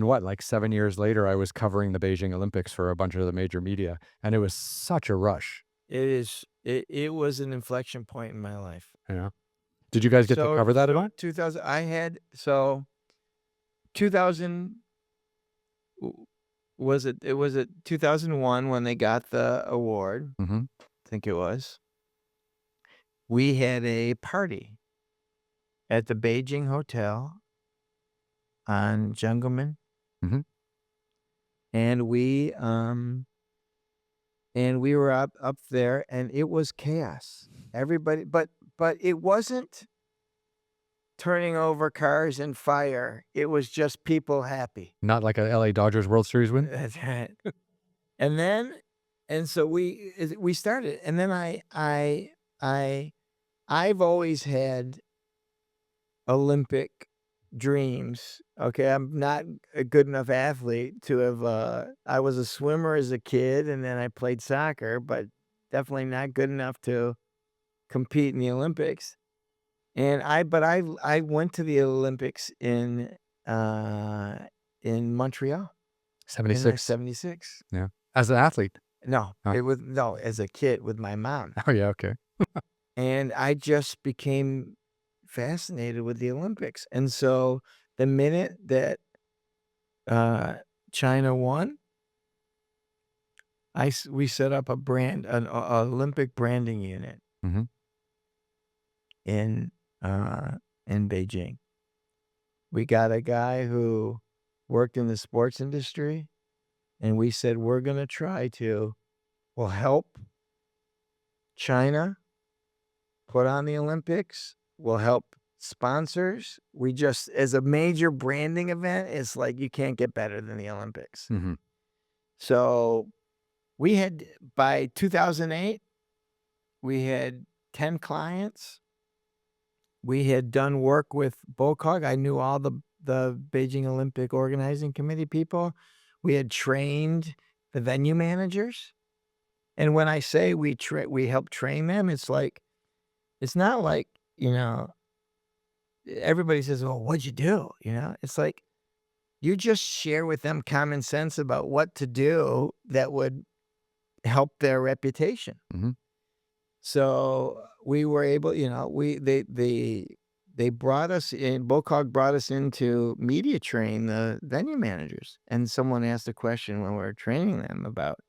what? Like 7 years later, I was covering the Beijing Olympics for a bunch of the major media, and it was such a rush. It was an inflection point in my life. Yeah. Did you guys get to So cover that at so all? 2000 I had so 2000 w was it 2001 when they got the award, Mhm. I think it was. We had a party at the Beijing Hotel on Jungleman, Mhm. and we were up there, and it was chaos. Everybody but it wasn't turning over cars and fire. It was just people happy. Not like a LA Dodgers World Series win? That's right. And then and so we started, and then I I've always had Olympic dreams. Okay, I'm not a good enough athlete to have I was a swimmer as a kid, and then I played soccer, but definitely not good enough to compete in the Olympics. And I went to the Olympics uh in Montreal in the 76. '76. Yeah. As an athlete? No, Huh. it was no, as a kid with my mom. Oh, yeah, okay. And I just became fascinated with the Olympics. And so the minute that China won, we set up an Olympic branding unit Mhm. in in Beijing. We got a guy who worked in the sports industry, and we said we're going to try to will help China put on the Olympics. We'll help sponsors. We just, as a major branding event, it's like you can't get better than the Olympics. Mhm. So we had, by 2008, we had 10 clients. We had done work with BOCOG. I knew all the Beijing Olympic Organizing Committee people. We had trained the venue managers. And when I say we help train them, it's not like, you know, everybody says, "Well, what'd you do?" It's like you just share with them common sense about what to do that would help their reputation. Mhm. So we were able, they brought us in. BOCOG brought us in to media train the venue managers, and someone asked a question when we were training them about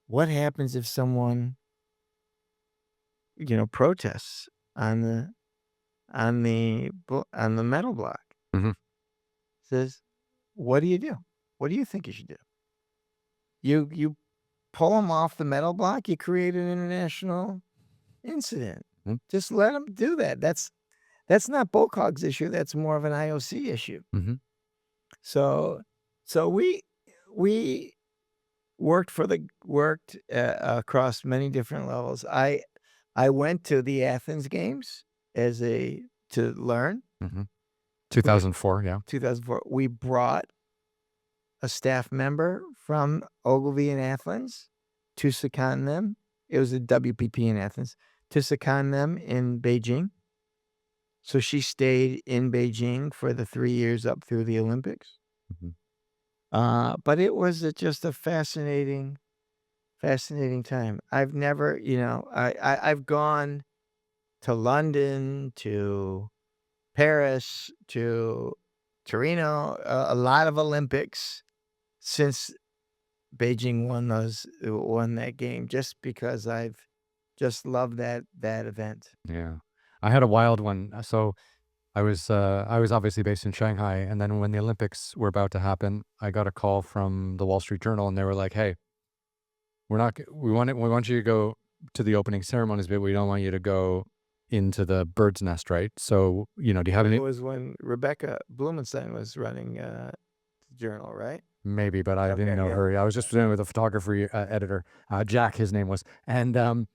what happens if someone protests on the metal block. Mhm. Says, "What do you do? What do you think you should do? You pull them off the metal block, you create an international incident. Mhm. Just let them do that. That's not BOCOG's issue, that's more of an IOC issue." Mhm. So we worked across many different levels. I went to the Athens Games to learn. Mhm. We 2004, yeah. 2004, we brought a staff member from Ogilvy in Athens to second them. It was a WPP in Athens to second them in Beijing. So she stayed in Beijing for the 3 years up through the Olympics. Mhm. But it was just a fascinating time. I've never, I've gone to London, to Paris, to Torino, a lot of Olympics since Beijing won that game, just because I've just loved that event. Yeah. I had a wild one. So I was obviously based in Shanghai, and then when the Olympics were about to happen, I got a call from the Wall Street Journal, and they were like, "Hey, we want you to go to the opening ceremonies, but we don't want you to go into the bird's nest, right? So, do you have It any?" was when Rebecca Blumenstein was running the journal, right? Maybe, but I didn't Okay, know yeah. her. I was just dealing with a photography editor, Jack, his name was, and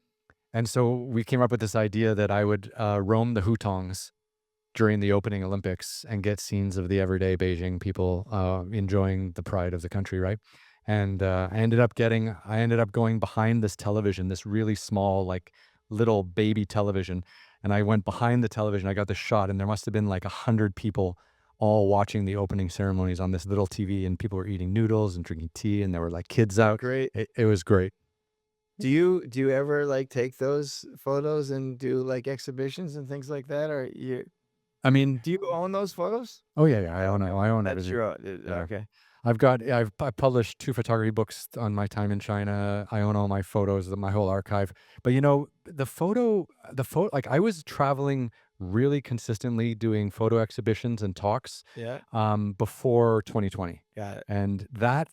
so we came up with this idea that I would roam the hutongs during the opening Olympics and get scenes of the everyday Beijing people enjoying the pride of the country, right? And I ended up going behind this television, this really small, like little baby television, and I went behind the television. I got this shot, and there must have been like 100 people all watching the opening ceremonies on this little TV, and people were eating noodles and drinking tea, and there were like kids out. Great. It was great. Do you ever like take those photos and do like exhibitions and things like that, or I mean, do you own those photos? oh yeah, yeah, Okay, I own that's everything. your own. Yeah. Okay, I published 2 photography books on my time in China. I own all my photos, my whole archive. But, like, I was traveling really consistently doing photo exhibitions and talks, yeah, before 2020. got it. And that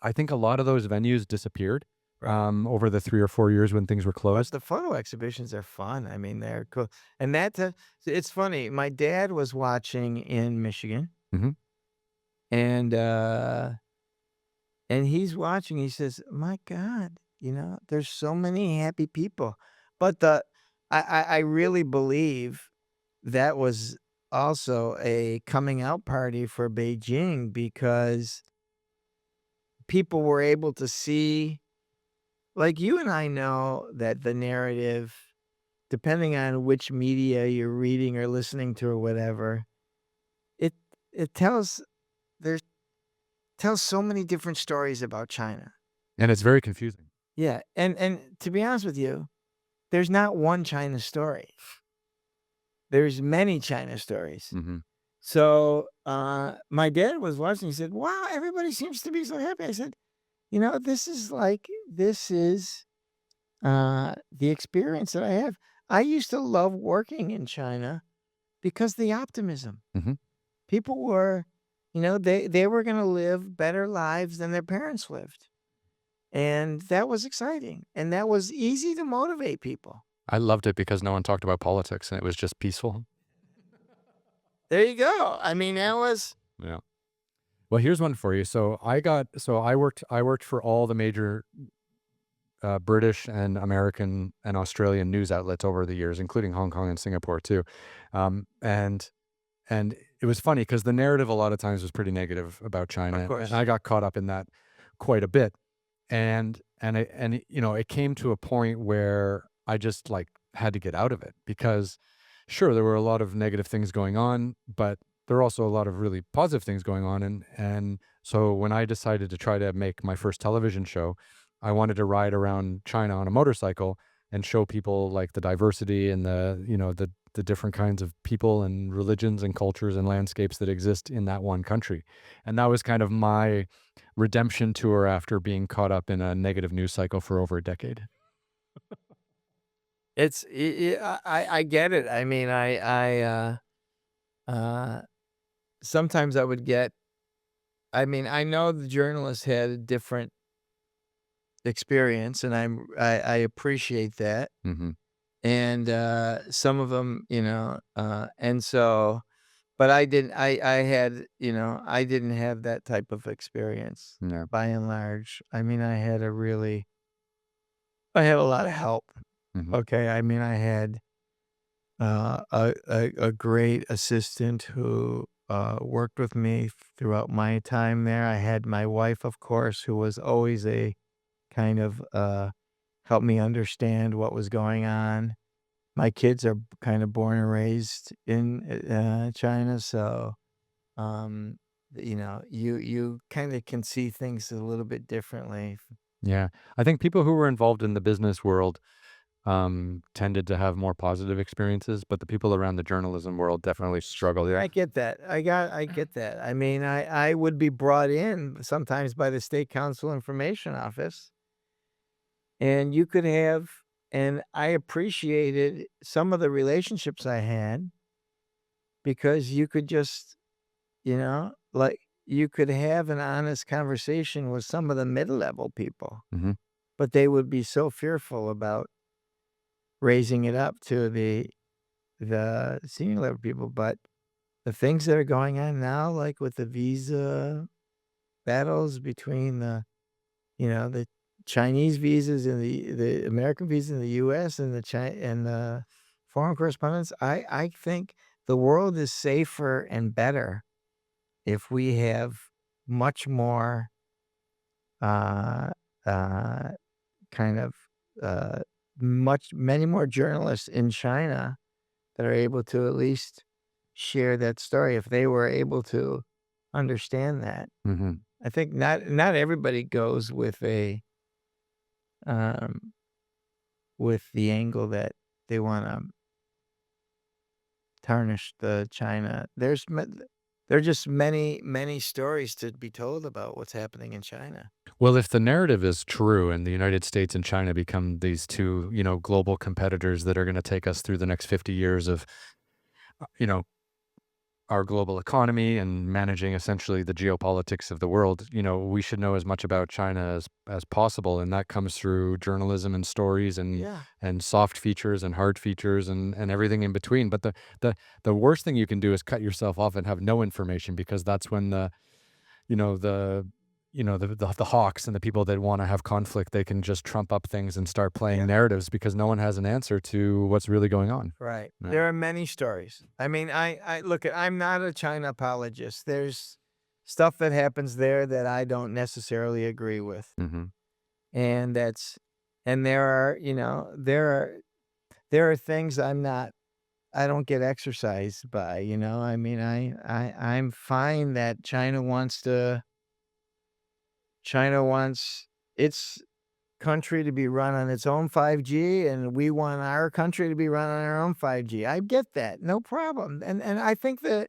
I think a lot of those venues disappeared, Right. over the 3 or 4 years when things were But closed. the photo exhibitions are fun. I mean, they're cool. And it's funny. My dad was watching in Michigan, Mhm. and he's watching. He says, "My God, there's so many happy people." But I really believe that was also a coming out party for Beijing because people were able to see, like you and I know that the narrative, depending on which media you're reading or listening to or whatever, it it there's tells so many different stories about China. And it's very confusing. Yeah, and to be honest with you, there's not one China story. There's many China stories. Mhm. So, my dad was watching, he said, "Wow, everybody seems to be so happy." I said, this is, the experience that I have." I used to love working in China because the optimism. Mhm. People were, they were gonna live better lives than their parents lived, and that was exciting, and that was easy to motivate people. I loved it because no one talked about politics, and it was just peaceful. There you go. I mean, that was Yeah. Well, here's one for you. I worked for all the major British and American and Australian news outlets over the years, including Hong Kong and Singapore too. Um, and and it was funny because the narrative a lot of times was pretty negative about of China, and course. I got caught up in that quite a bit. It came to a point where I just like had to get out of it because sure there were a lot of negative things going on, but there were also a lot of really positive things going on, and so when I decided to try to make my first television show, I wanted to ride around China on a motorcycle and show people like the diversity and the different kinds of people and religions and cultures and landscapes that exist in that one country. And that was kind of my redemption tour after being caught up in a negative news cycle for over a decade. I get it. I mean, uh, sometimes I mean, I know the journalist had a different experience, and I appreciate that. Mhm. And, some of them, and so but I didn't have that type of experience Yeah. by and large. I mean, I had a lot of help. Mhm. Okay, I mean, I had, a great assistant who, worked with me throughout my time there. I had my wife, of course, who was always a kind of, help me understand what was going on. My kids are kind of born and raised in, China, so, um, you kinda can see things a little bit differently. Yeah. I think people who were involved in the business world, tended to have more positive experiences, but the people around the journalism world definitely struggled. Yeah. I get that. I get that. I mean, I would be brought in sometimes by the State Council Information Office, and you could have and I appreciated some of the relationships I had because you could just, like, you could have an honest conversation with some of the mid-level people, Mhm. but they would be so fearful about raising it up to the senior level people. But the things that are going on now, like with the visa battles between the Chinese visas and the American visas in the US and the foreign correspondents, I think the world is safer and better if we have much more, uh, uh, kind of, uh, many more journalists in China that are able to at least share that story if they were able to understand that. Mhm. I think not everybody goes um, with the angle that they wanna tarnish the China. There are just many, many stories to be told about what's happening in China. Well, if the narrative is true and the United States and China become these two, global competitors that are gonna take us through the next 50 years of, uh, you know, our global economy and managing essentially the geopolitics of the world, we should know as much about China as possible, and that comes through journalism and stories Yeah. and soft features and hard features and everything in between. But the worst thing you can do is cut yourself off and have no information, because that's when you know, the the hawks and the people that wanna have conflict, they can just trump up things and start playing Yeah. narratives because no one has an answer to what's really going on. Right. Yeah. There are many stories. I mean, I look at I'm not a China apologist. There's stuff that happens there that I don't necessarily agree with. Mhm. And that's and there are things I don't get exercised by, I mean, I'm fine that China wants its country to be run on its own 5G, and we want our country to be run on our own 5G. I get that, no problem, and I think that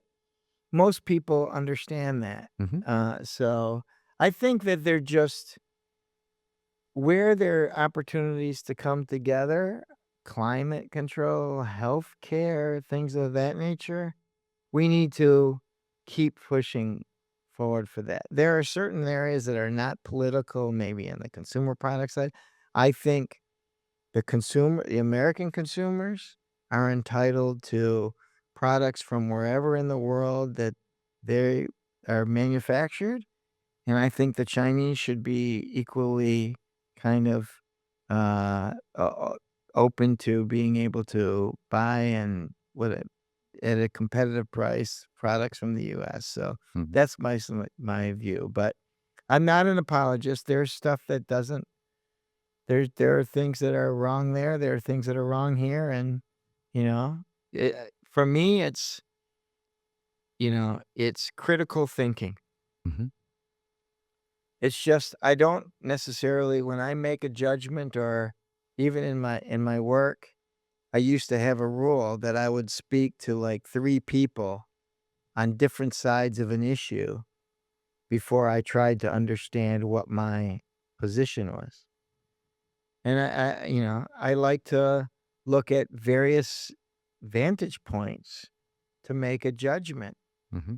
most people understand that. Mhm. So I think that they're just where there are opportunities to come together, climate control, healthcare, things of that nature, we need to keep pushing forward for that. There are certain areas that are not political, maybe in the consumer product side. I think the American consumers are entitled to products from wherever in the world that they are manufactured, and I think the Chinese should be equally kind of open to being able to buy and at a competitive price products from the U.S. So Mhm. that's my view. But I'm not an apologist. There's stuff that doesn't. There are things that are wrong there. There are things that are wrong here, and you know, for me, it's critical thinking. Mhm. It's just I don't necessarily when I make a judgment or even in my work, I used to have a rule that I would speak to like 3 people on different sides of an issue before I tried to understand what my position was. And I like to look at various vantage points to make a judgment Mhm.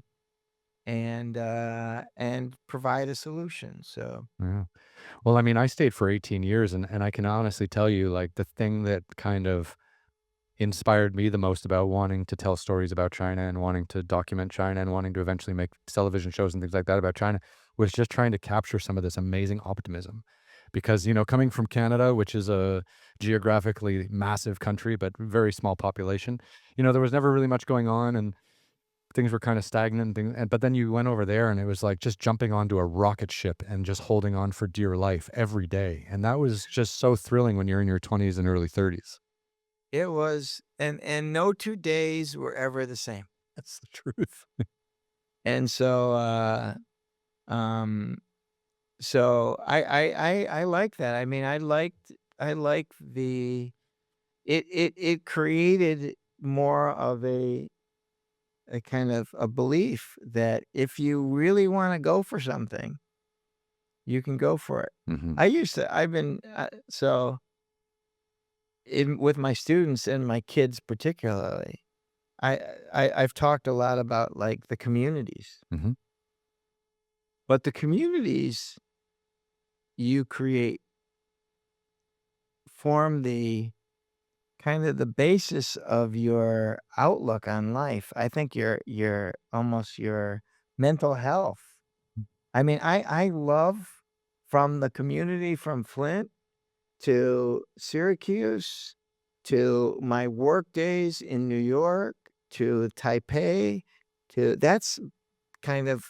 and provide a solution. So, Yeah. Well, I mean, I stayed for 18 years, and I can honestly tell you, like, the thing that kind of inspired me the most about wanting to tell stories about China and wanting to document China and wanting to eventually make television shows and things like that about China was just trying to capture some of this amazing optimism. Because, coming from Canada, which is a geographically massive country, but very small population, there was never really much going on, and things were kind of stagnant. But then you went over there and it was like just jumping onto a rocket ship and just holding on for dear life every day. And that was just so thrilling when you're in your 20s and early 30s. it was and no 2 days were ever the same. That's the truth. And um, so I like that. I mean, I like it created more of a kind of a belief that if you really wanna go for something, you can go for it. Hmm. I've been, so in with my students and my kids particularly, I've talked a lot about, like, the communities, Mhm. but the communities you create form the kind of the basis of your outlook on life. I think your almost your mental health. I mean, I love from the community from Flint to Syracuse to my work days in New York to Taipei to kind of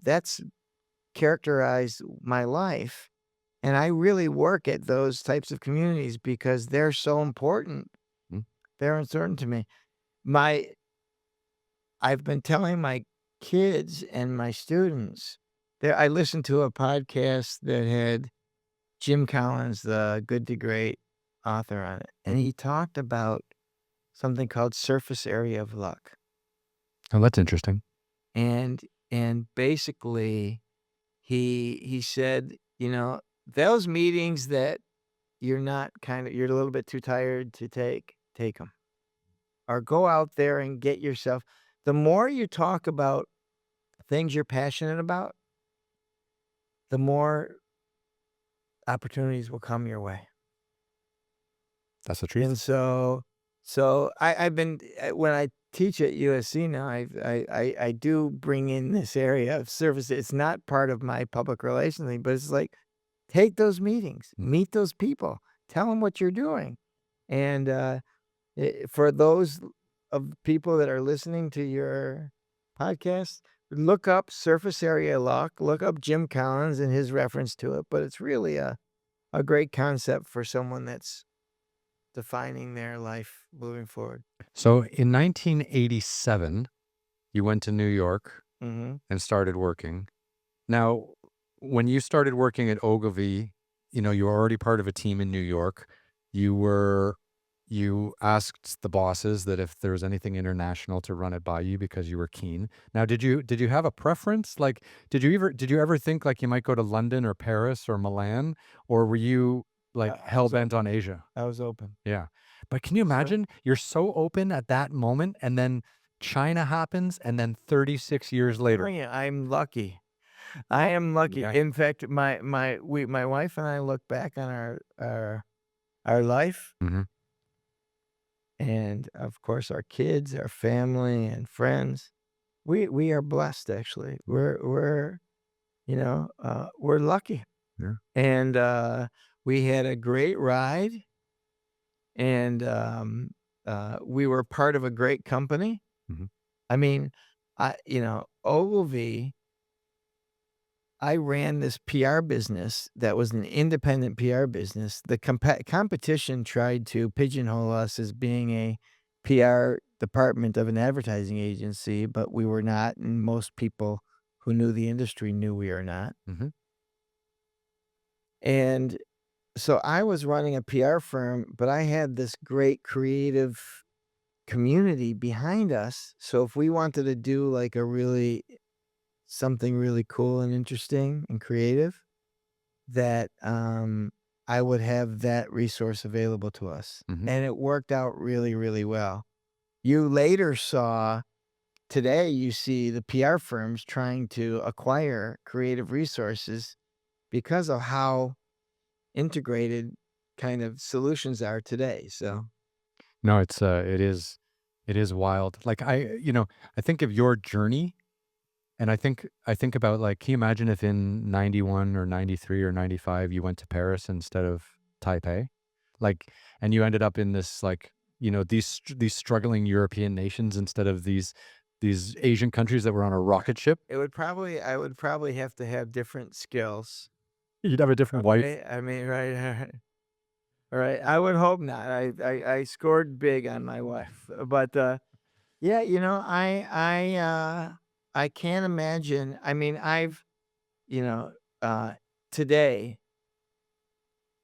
that's characterized my life. And I really work at those types of communities because they're so important. Mm. They're important to me. My I've been telling my kids and my students that I listened to a podcast that had Jim Collins, the Good to Great author on it, and he talked about something called surface area of luck. Oh, that's interesting. And basically he said, those meetings that you're a little bit too tired to take them, or go out there and get yourself the more you talk about things you're passionate about, the more opportunities will come your way. That's the And truth. I've been when I teach at USC now, I do bring in this area of service. It's not part of my public relations thing, but it's like, take those meetings, Mm. meet those people, tell them what you're doing. And, for those of people that are listening to your podcast, look up surface area luck, look up Jim Collins and his reference to it, but it's really a great concept for someone that's defining their life moving forward. So in 1987, you went to New York Mhm. and started working. Now, when you started working at Ogilvy, you were already part of a team in New York. You were you asked the bosses that if there was anything international to run it by you because you were keen. Now, did you have a preference? Like, did you ever think like you might go to London or Paris or Milan, or were you like I hell was bent on open. Asia? I was open. Yeah. But can you So imagine? You're so open at that moment, and then China happens, and then 36 years oh, later. yeah, I'm lucky. I am lucky. Yeah. In fact, my wife and I look back on our life, Mhm. and, of course, our kids, our family, and friends. We are blessed, actually. We're lucky. Yeah. And, we had a great ride, and, we were part of a great company. Mhm. I mean, Ogilvy, I ran this PR business that was an independent PR business. The competition tried to pigeonhole us as being a PR department of an advertising agency, but we were not, and most people who knew the industry knew we are not. Mhm. And so I was running a PR firm, but I had this great creative community behind us. So if we wanted to do like something really cool and interesting and creative, that I would have that resource available to us. Mhm. And it worked out really, really well. You later saw Today you see the PR firms trying to acquire creative resources because of how integrated kind of solutions are today. So No, it is wild. Like I think of your journey, and I think about like, can you imagine if in 91 or 93 or 95 you went to Paris instead of Taipei? Like, and you ended up in this like, these struggling European nations instead of these Asian countries that were on a rocket ship. I would probably have to have different skills. You'd have a different wife. Right? I mean, right. All right. I would hope not. I scored big on my wife. But yeah, I can't imagine. I mean, you know, uh today,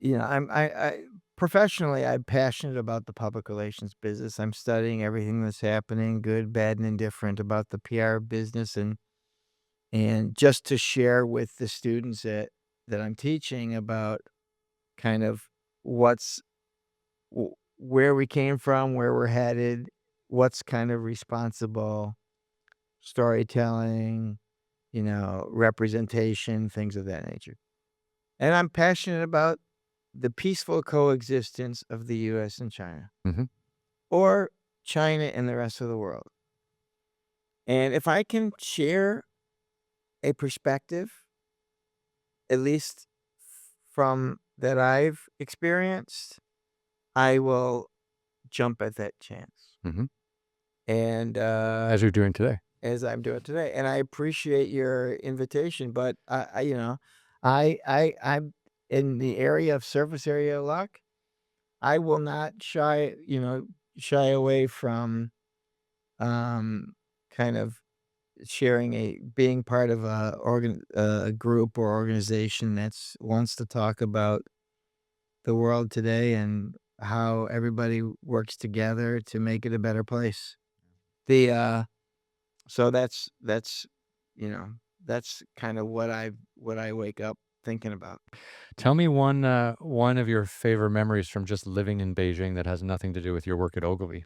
I professionally I'm passionate about the public relations business. I'm studying everything that's happening, good, bad, and indifferent about the PR business, and just to share with the students that I'm teaching about kind of what's where we came from, where we're headed, what's kind of responsible storytelling, representation, things of that nature. And I'm passionate about the peaceful coexistence of the US and China, Mhm. or China and the rest of the world. And if I can share a perspective, at least from that I've experienced, I will jump at that chance. Mhm. And As you're doing today. as I'm doing today, and I appreciate your invitation, but I'm in the area of surface area luck. I will not shy away from um kind of being part of a group or organization that's wants to talk about the world today and how everybody works together to make it a better place. The So that's you know that's kind of what I wake up thinking about. Tell me one of your favorite memories from just living in Beijing that has nothing to do with your work at Ogilvy.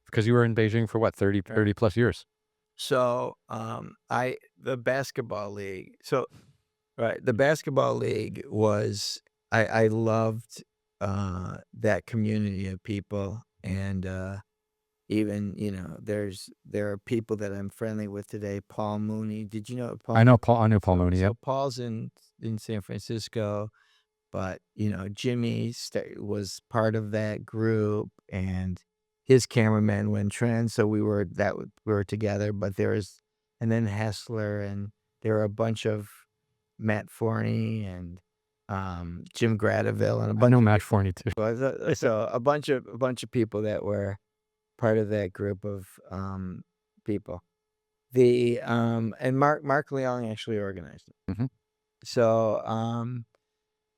Because you were in Beijing for what, 30, Right. 30 plus years? So I the basketball league. So right, the basketball league was I loved that community of people, and even there are people that I'm friendly with today. Paul Mooney. Did you know Paul? I know Paul Mooney, So yep. Paul's in San Francisco. But, Jimmy was part of that group, and his cameraman went trans, so we were together, but and then Hessler, and there were a bunch of Matt Forney and, Jim Gradiville and a I bunch know of Matt people. Forney too. So a bunch of people that were part of that group of, people. And Mark Leong actually organized it. Mhm. So,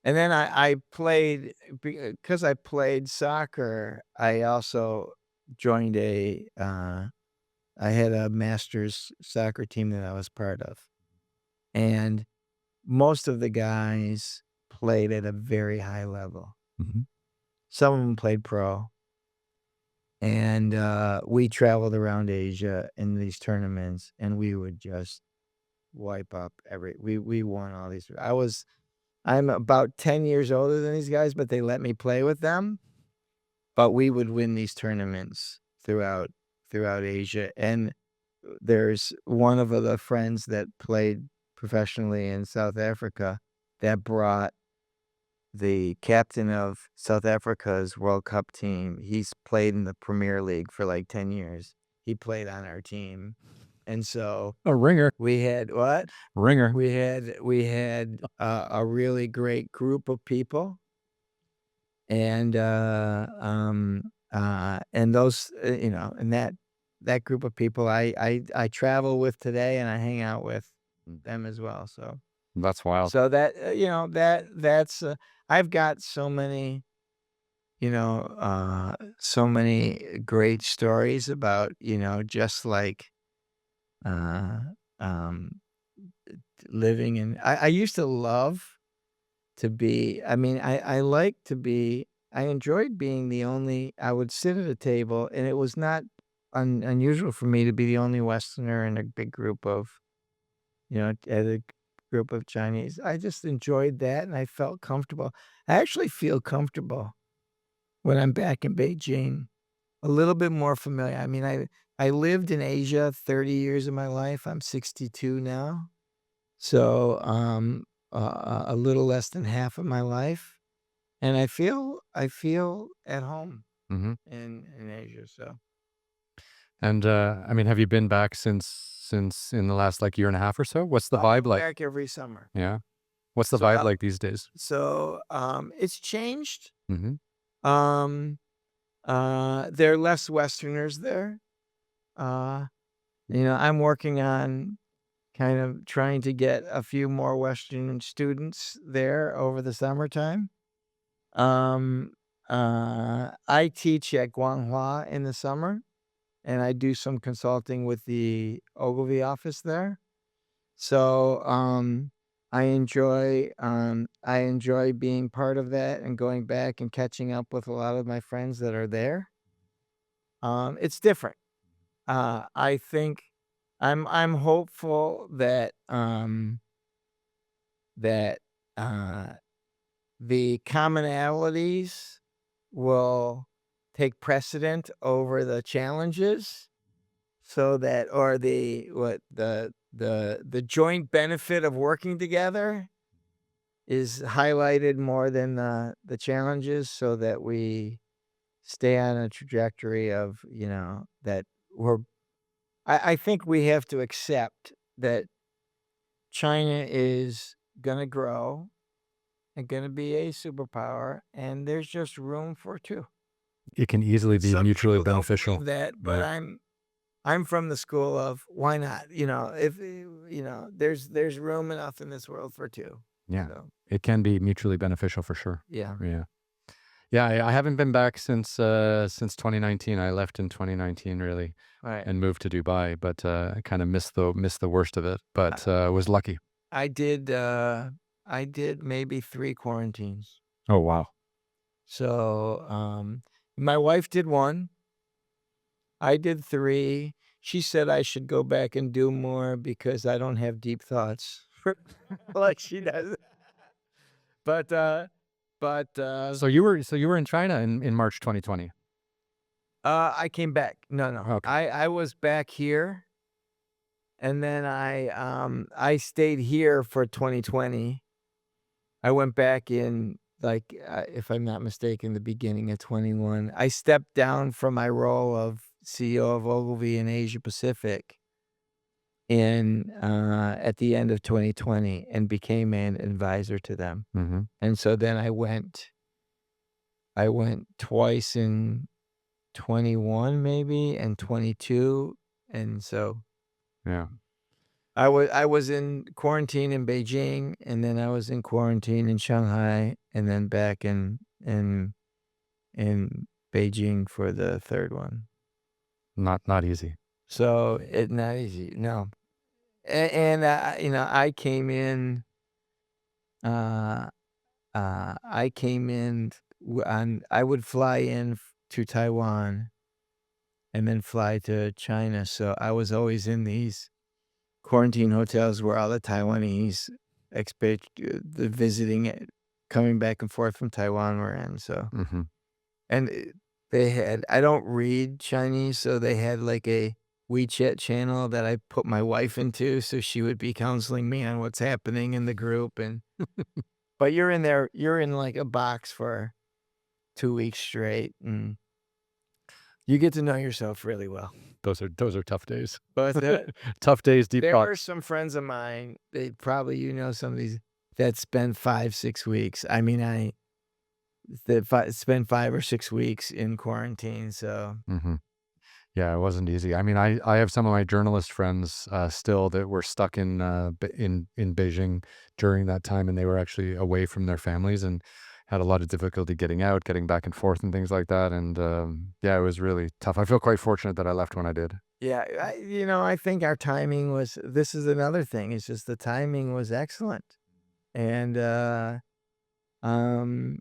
and then I played because I played soccer. I also joined I had a master's soccer team that I was part of, and most of the guys played at a very high level. Mhm. Some of them played pro, and we traveled around Asia in these tournaments, and we would just wipe up we won all these. I'm about 10 years older than these guys, but they let me play with them. But we would win these tournaments throughout Asia, and there's one of the friends that played professionally in South Africa that brought the captain of South Africa's World Cup team. He's played in the Premier League for like 10 years. He played on our team. And so Oh, ringer, we had what? ringer. A really great group of people, and those and that group of people I travel with today, and I hang out with Mm. them as well. So That's wild. so that that's I've got so many great stories about just like uh um living in I used to love to be I mean, I like to be I enjoyed being the only I would sit at a table, and it was not unusual for me to be the only Westerner in a big group of, at a group of Chinese. I just enjoyed that, and I felt comfortable. I actually feel comfortable when I'm back in Beijing, a little bit more familiar. I mean, I lived in Asia 30 years of my life. I'm 62 now. So, a little less than half of my life. And I feel at home Mhm. in Asia, so And, I mean, have you been back since in the last, like, year and a half or so? What's the I vibe go like? back every summer. Yeah. What's the So, vibe like these days? it's changed. Mhm. Um, there are less Westerners there. Uh, I'm working on kind of trying to get a few more Western students there over the summertime. Um, I teach at Guanghua in the summer, and I do some consulting with the Ogilvy office there. So, I enjoy being part of that and going back and catching up with a lot of my friends that are there. It's different. I think I'm hopeful that, uh, the commonalities will take precedent over the challenges so that or the joint benefit of working together is highlighted more than the challenges so that we stay on a trajectory of, that we're I think we have to accept that China is gonna grow and gonna be a superpower, and there's just room for 2. It can easily be Some mutually people don't beneficial. believe that, but Yeah. I'm from the school of why not? If there's room enough in this world for 2. Yeah. So, It can be mutually beneficial for sure. yeah. Yeah. Yeah, I haven't been back since 2019. I left in 2019 really Right. and moved to Dubai, but I kind of missed the worst of it, I but was lucky. I did, I did maybe 3 quarantines. Oh, wow. So, my wife did 1, I did 3. She said I should go back and do more because I don't have deep thoughts like she does. But, uh but, So you were in China in March 2020. I came back. No, no. Okay. I was back here, and then I stayed here for 2020. I went back in, like, if I'm not mistaken, the beginning of 21. I stepped down from my role of CEO of Ogilvy in Asia Pacific at the end of 2020 and became an advisor to them. Mhm. And so then I went twice in 21 maybe and 22, and so Yeah. I was in quarantine in Beijing, and then I was in quarantine in Shanghai, and then back in Beijing for the 3rd one. Not easy. So, it not easy, no. And, I came in, uh I came in I would fly in to Taiwan and then fly to China. So I was always in these quarantine hotels where all the Taiwanese the visiting, coming back and forth from Taiwan were in. So, Mhm. and I don't read Chinese, so they had like a WeChat channel that I put my wife into. So she would be counseling me on what's happening in the group. But you're in like a box for 2 weeks straight, and you get to know yourself really well. Those are tough days. But, Tough days, deep there were thoughts. some friends of mine, they probably some of these that spend 5, 6 weeks. I mean, spend 5 or 6 weeks in quarantine, so Mhm. Yeah, it wasn't easy. I mean, I have some of my journalist friends still that were stuck in Beijing during that time, and they were actually away from their families and had a lot of difficulty getting out, getting back and forth, and things like that. And yeah, it was really tough. I feel quite fortunate that I left when I did. yeah, I think our timing was this is another thing, it's just the timing was excellent, and, um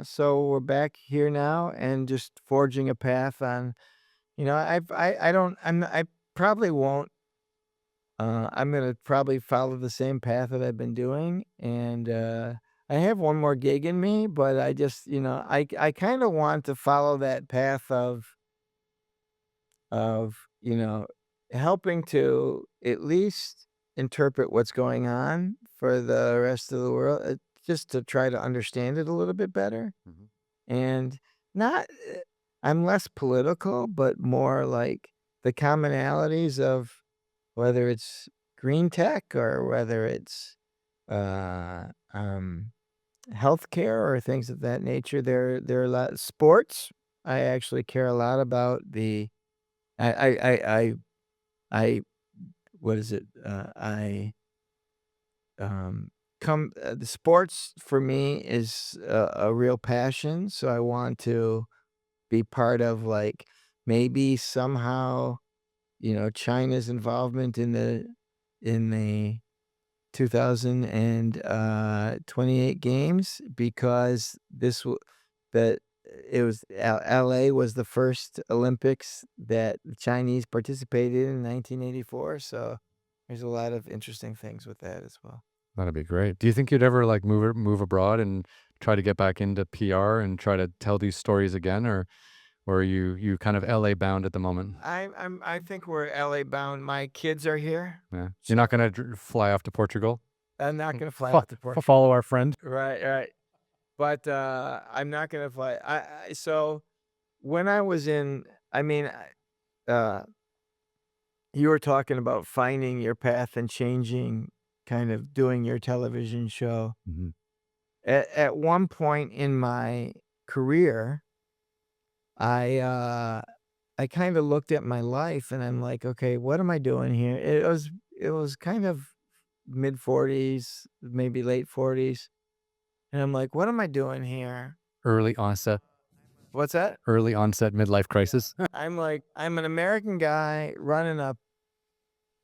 so we're back here now and just forging a path on I don't I probably won't I'm gonna probably follow the same path that I've been doing, and I have one more gig in me, but I just I kind of want to follow that path of helping to at least interpret what's going on for the rest of the world, just to try to understand it a little bit better. Mhm. And not I'm less political, but more like the commonalities of whether it's green tech or whether it's, uh, um, healthcare or things of that nature. There are a lot sports, I actually care a lot about the I what is it? Um, the sports for me is a real passion, so I want to be part of, like, maybe somehow, China's involvement in the 2028 games because that LA was the first Olympics that the Chinese participated in 1984. So there's a lot of interesting things with that as well. That'd be great. Do you think you'd ever like move abroad and try to get back into PR and try to tell these stories again, or are you kind of LA bound at the moment? I think we're LA bound. My kids are here. Yeah. You're not gonna fly off to Portugal? I'm not gonna fly Fo- out to Portugal. Follow our friend. Right, right. But I'm not gonna fly. So when I was in, I mean, you were talking about finding your path and changing, kind of doing your television show. Mhm. At one point in my career, I I kind of looked at my life and I'm like, okay, what am I doing here? It was kind of mid 40s, maybe late 40s. And I'm like, what am I doing here? Early onset, What's that? midlife crisis. I'm like, I'm an American guy running a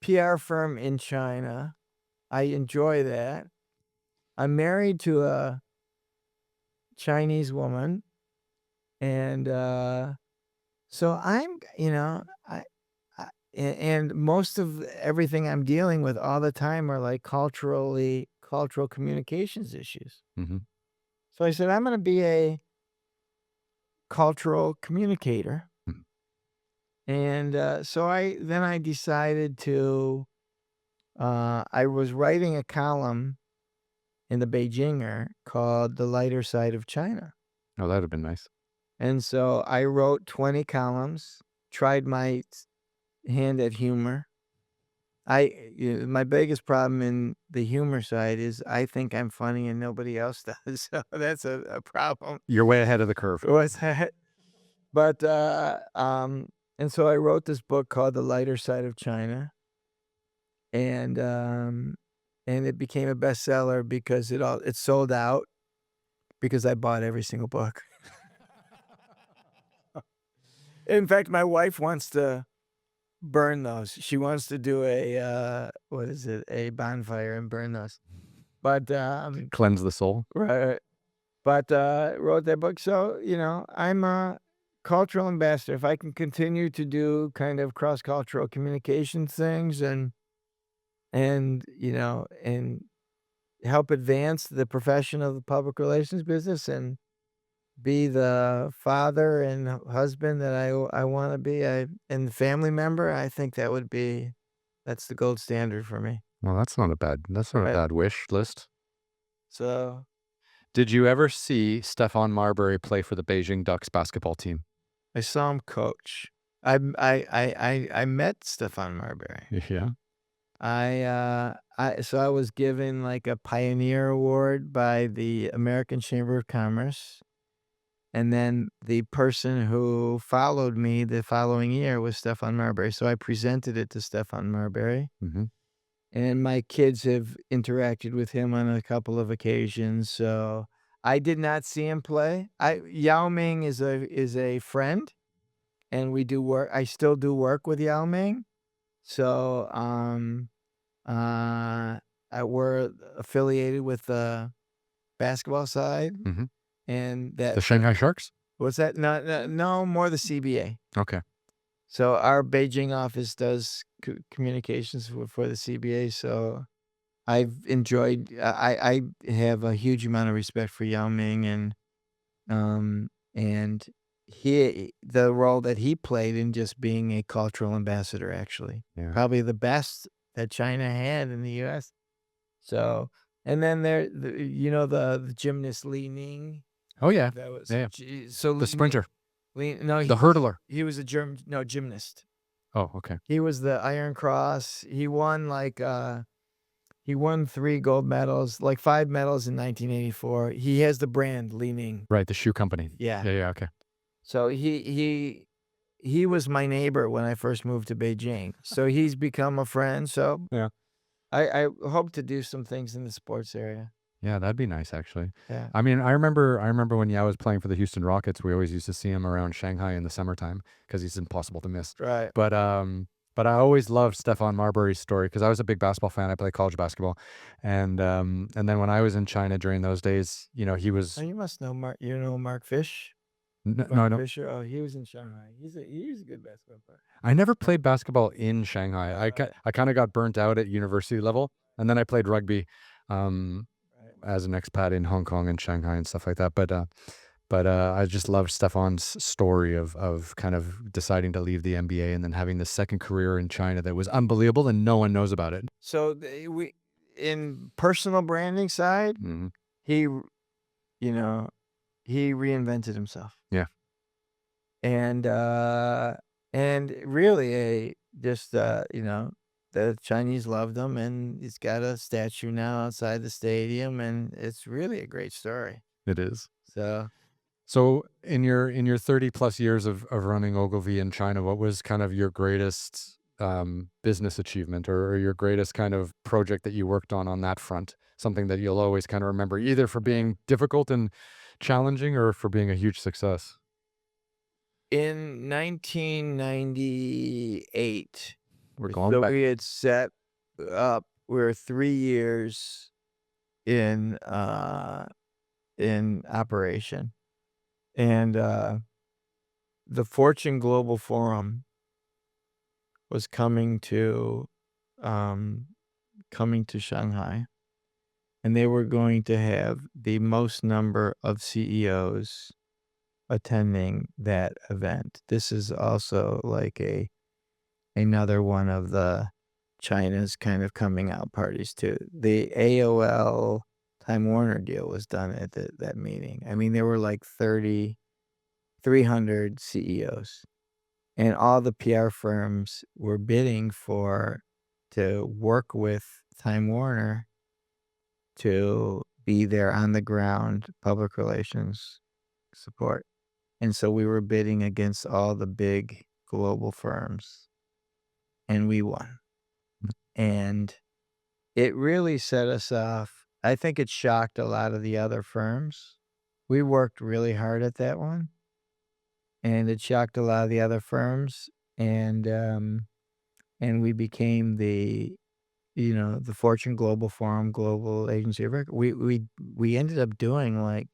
PR firm in China. I enjoy that. I'm married to a Chinese woman. And so and most of everything I'm dealing with all the time are like cultural communications issues. Hmm. So I said, I'm going to be a cultural communicator. And so I decided to, I was writing a column in the Beijinger called The Lighter Side of China. Oh, that'd have been nice. And so I wrote 20 columns, tried my hand at humor. My biggest problem in the humor side is I think I'm funny and nobody else does. So that's a problem. You're way ahead of the curve. What's that? But and so I wrote this book called The Lighter Side of China, and it became a bestseller because it sold out because I bought every single book. In fact, my wife wants to burn those. She wants to do a bonfire and burn those. But Cleanse the soul. right. But wrote that book. So, I'm a cultural ambassador. If I can continue to do kind of cross-cultural communication things and help advance the profession of the public relations business and be the father and husband that I want to be, and family member, I think that's the gold standard for me. Well, that's not a Right. bad wish list. So Did you ever see Stephon Marbury play for the Beijing Ducks basketball team? I saw him coach. I met Stephon Marbury. Yeah. So I was given like a pioneer award by the American Chamber of Commerce. And then the person who followed me the following year was Stephon Marbury. So I presented it to Stephon Marbury. Hmm. And my kids have interacted with him on a couple of occasions. So I did not see him play. Yao Ming is a friend, and we do work. I still do work with Yao Ming. So we're affiliated with the basketball side, Hmm. and The Shanghai Sharks? what's that? No, more the CBA. Okay. So our Beijing office does communications for the CBA. So I've enjoyed. I have a huge amount of respect for Yao Ming and the role that he played in just being a cultural ambassador. Actually, Yeah. probably the best that China had in the U.S. So, and then the gymnast Li Ning. Oh yeah. That was Yeah. so The sprinter, No, the hurdler. he was a gymnast. Oh, okay. He was the Iron Cross. He won 3 gold medals, like 5 medals in 1984. He has the brand Li Ning. Right, the shoe company. Yeah. Yeah. Okay. So he was my neighbor when I first moved to Beijing. So he's become a friend. So Yeah. I hope to do some things in the sports area. Yeah, that'd be nice, actually. Yeah. I mean, I remember when Yao was playing for the Houston Rockets, we always used to see him around Shanghai in the summertime because he's impossible to miss. Right. But I always loved Stephon Marbury's story because I was a big basketball fan. I played college basketball, and then when I was in China during those days, he was. Oh, you must know Mark. You know Mark Fish? No, I Bob don't. Fisher. Oh, he was in Shanghai. He's a good basketball player. I never played basketball in Shanghai. Right, I kind of got burnt out at university level, and then I played rugby um, right. as an expat in Hong Kong and Shanghai and stuff like that. I just love Stephon's story of kind of deciding to leave the NBA and then having the second career in China that was unbelievable, and no one knows about it. So in personal branding side, Hmm. he, you know, he reinvented himself. Yeah, And really the Chinese loved him, and he's got a statue now outside the stadium, and it's really a great story. it is. So So in your 30 plus years of running Ogilvy in China, what was kind of your greatest business achievement or your greatest kind of project that you worked on that front? Something that you'll always kind of remember, either for being difficult and challenging or for being a huge success. in 1998, We're going so back. we had set up, we were 3 years in operation, and the Fortune Global Forum was um, coming to Shanghai, and they were going to have the most number of CEOs attending that event. This is also like another one of the China's kind of coming out parties too. The AOL Time Warner deal was done at that meeting. I mean, there were like 300 CEOs, and all the PR firms were bidding to work with Time Warner to be there on the ground public relations support. And so we were bidding against all the big global firms, and we won. And it really set us off. I think it shocked a lot of the other firms. We worked really hard at that one, and it shocked a lot of the other firms. And we became the Fortune Global Forum Global Agency of Record. We ended up doing like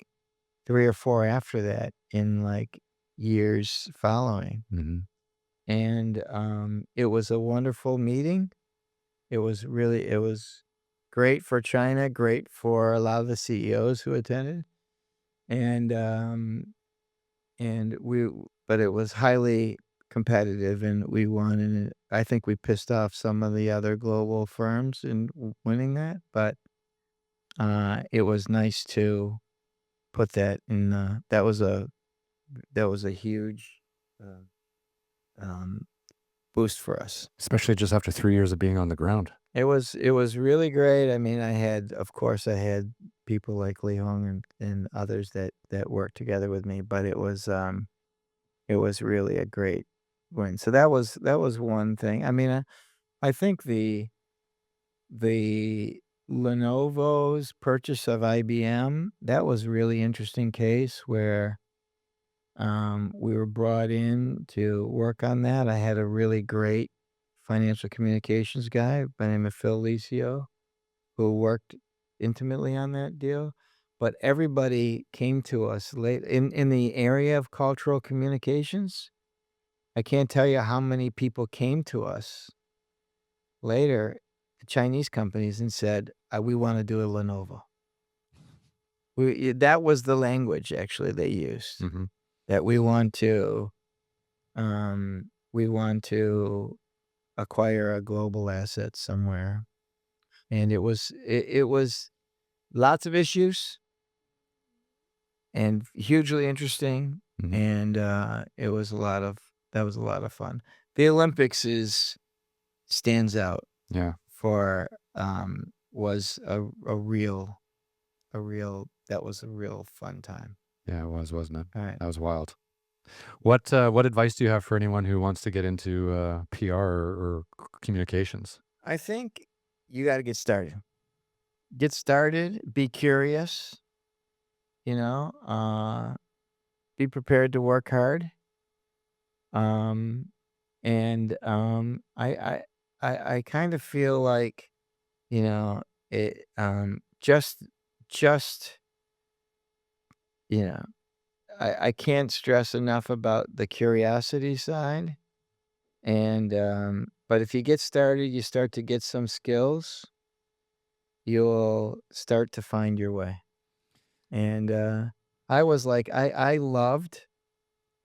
3 or 4 after that in, like, years following, Hmm. and, it was a wonderful meeting. It was great for China, great for a lot of the CEOs who attended, and, but it was highly competitive, and we won, and I think we pissed off some of the other global firms in winning that, but, it was nice to put that in the that was a huge, uh, um, boost for us. Especially just after 3 years of being on the ground. It was really great. I mean, of course, I had people like Li Hong and others that worked together with me, but it was really a great win. So that was one thing. I mean, I think the Lenovo's purchase of IBM, that was really interesting case where we were brought in to work on that. I had a really great financial communications guy by the name of Phil Licio who worked intimately on that deal. But everybody came to us late in the area of cultural communications. I can't tell you how many people came to us later, Chinese companies, and said, "We want to do a Lenovo." That was the language actually they used. Hmm. That we want to acquire a global asset somewhere, and it was lots of issues and hugely interesting, Hmm. and it was a lot of that was a lot of fun. The Olympics is stands out Yeah, for was a real fun time. yeah, it was, wasn't it? All right. That was wild. What advice do you have for anyone who wants to get into PR or communications? I think you got to get started. Get started. Be curious. You know, be prepared to work hard. Um, and I kind of feel like you know just you know I can't stress enough about the curiosity side, and, but if you get started, you start to get some skills, you'll start to find your way, and, I was like I loved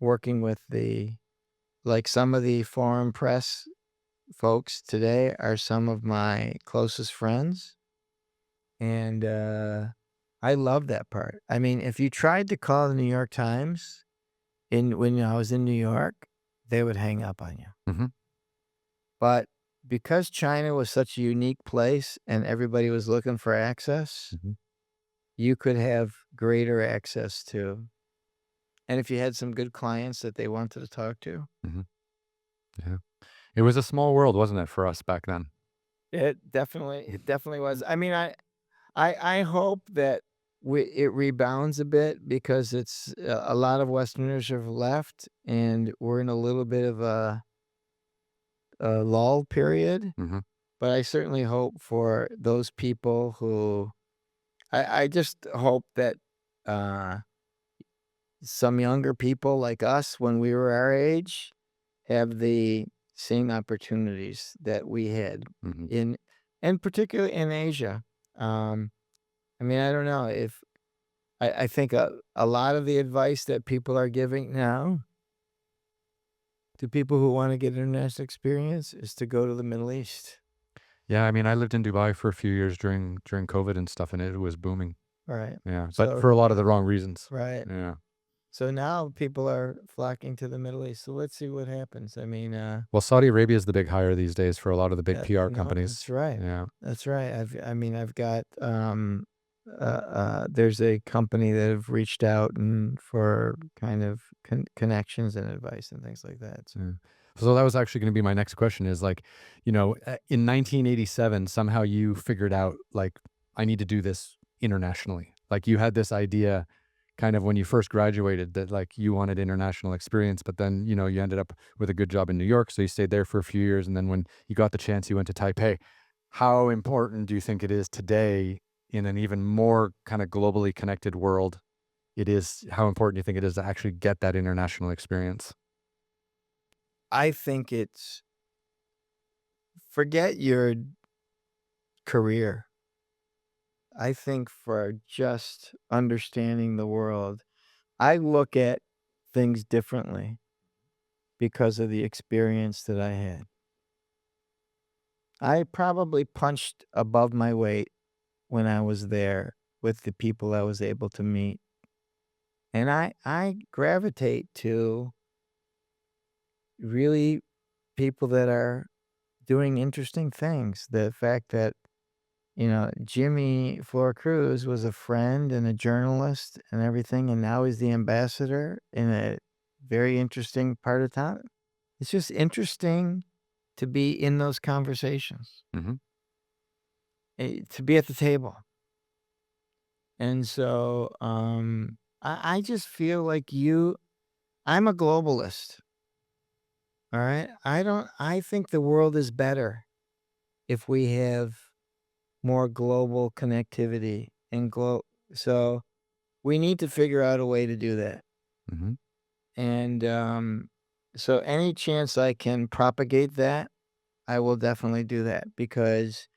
working with some of the foreign press folks today are some of my closest friends, and, I love that part. I mean, if you tried to call the New York Times when I was in New York, they would hang up on you. Mhm. But because China was such a unique place and everybody was looking for access, Mhm. you could have greater access to. And if you had some good clients that they wanted to talk to, Mhm. Yeah. It was a small world, wasn't it, for us back then? it definitely was. I mean, I hope that it rebounds a bit because it's a lot of Westerners have left and we're in a little bit of a lull period. Mhm. But I certainly hope for those people who I just hope that uh, some younger people like us when we were our age have the same opportunities that we had Mhm. in, and particularly in Asia. Um, I mean, I don't know if I think a lot of the advice that people are giving now to people who want to get international experience is to go to the Middle East. Yeah, I mean, I lived in Dubai for a few years during COVID and stuff, and it was booming. Right. Yeah, but So, for a lot of the wrong reasons. right. Yeah. So now people are flocking to the Middle East. So let's see what happens. I mean, Well, Saudi Arabia is the big hire these days for a lot of the big PR no, companies. that's right. Yeah. That's right. I mean, I've got, there's a company that have reached out and for kind of connections and advice and things like that. So, Yeah. So that was actually going to be my next question is like, in 1987, somehow you figured out like, I need to do this internationally. Like you had this idea kind of when you first graduated that like you wanted international experience, but then, you ended up with a good job in New York. So you stayed there for a few years. And then when you got the chance, you went to Taipei. How important do you think it is today in an even more kind of globally connected world? How important do you think it is to actually get that international experience? I think it's forget your career. I think for just understanding the world, I look at things differently because of the experience that I had. I probably punched above my weight when I was there with the people I was able to meet. And I gravitate to really people that are doing interesting things. The fact that, Jimmy Flora Cruz was a friend and a journalist and everything, and now he's the ambassador in a very interesting part of town. It's just interesting to be in those conversations, Hmm. to be at the table. And so, I just feel like I'm a globalist. All right. I think the world is better if we have more global connectivity so we need to figure out a way to do that. Hmm. And, so any chance I can propagate that, I will definitely do that because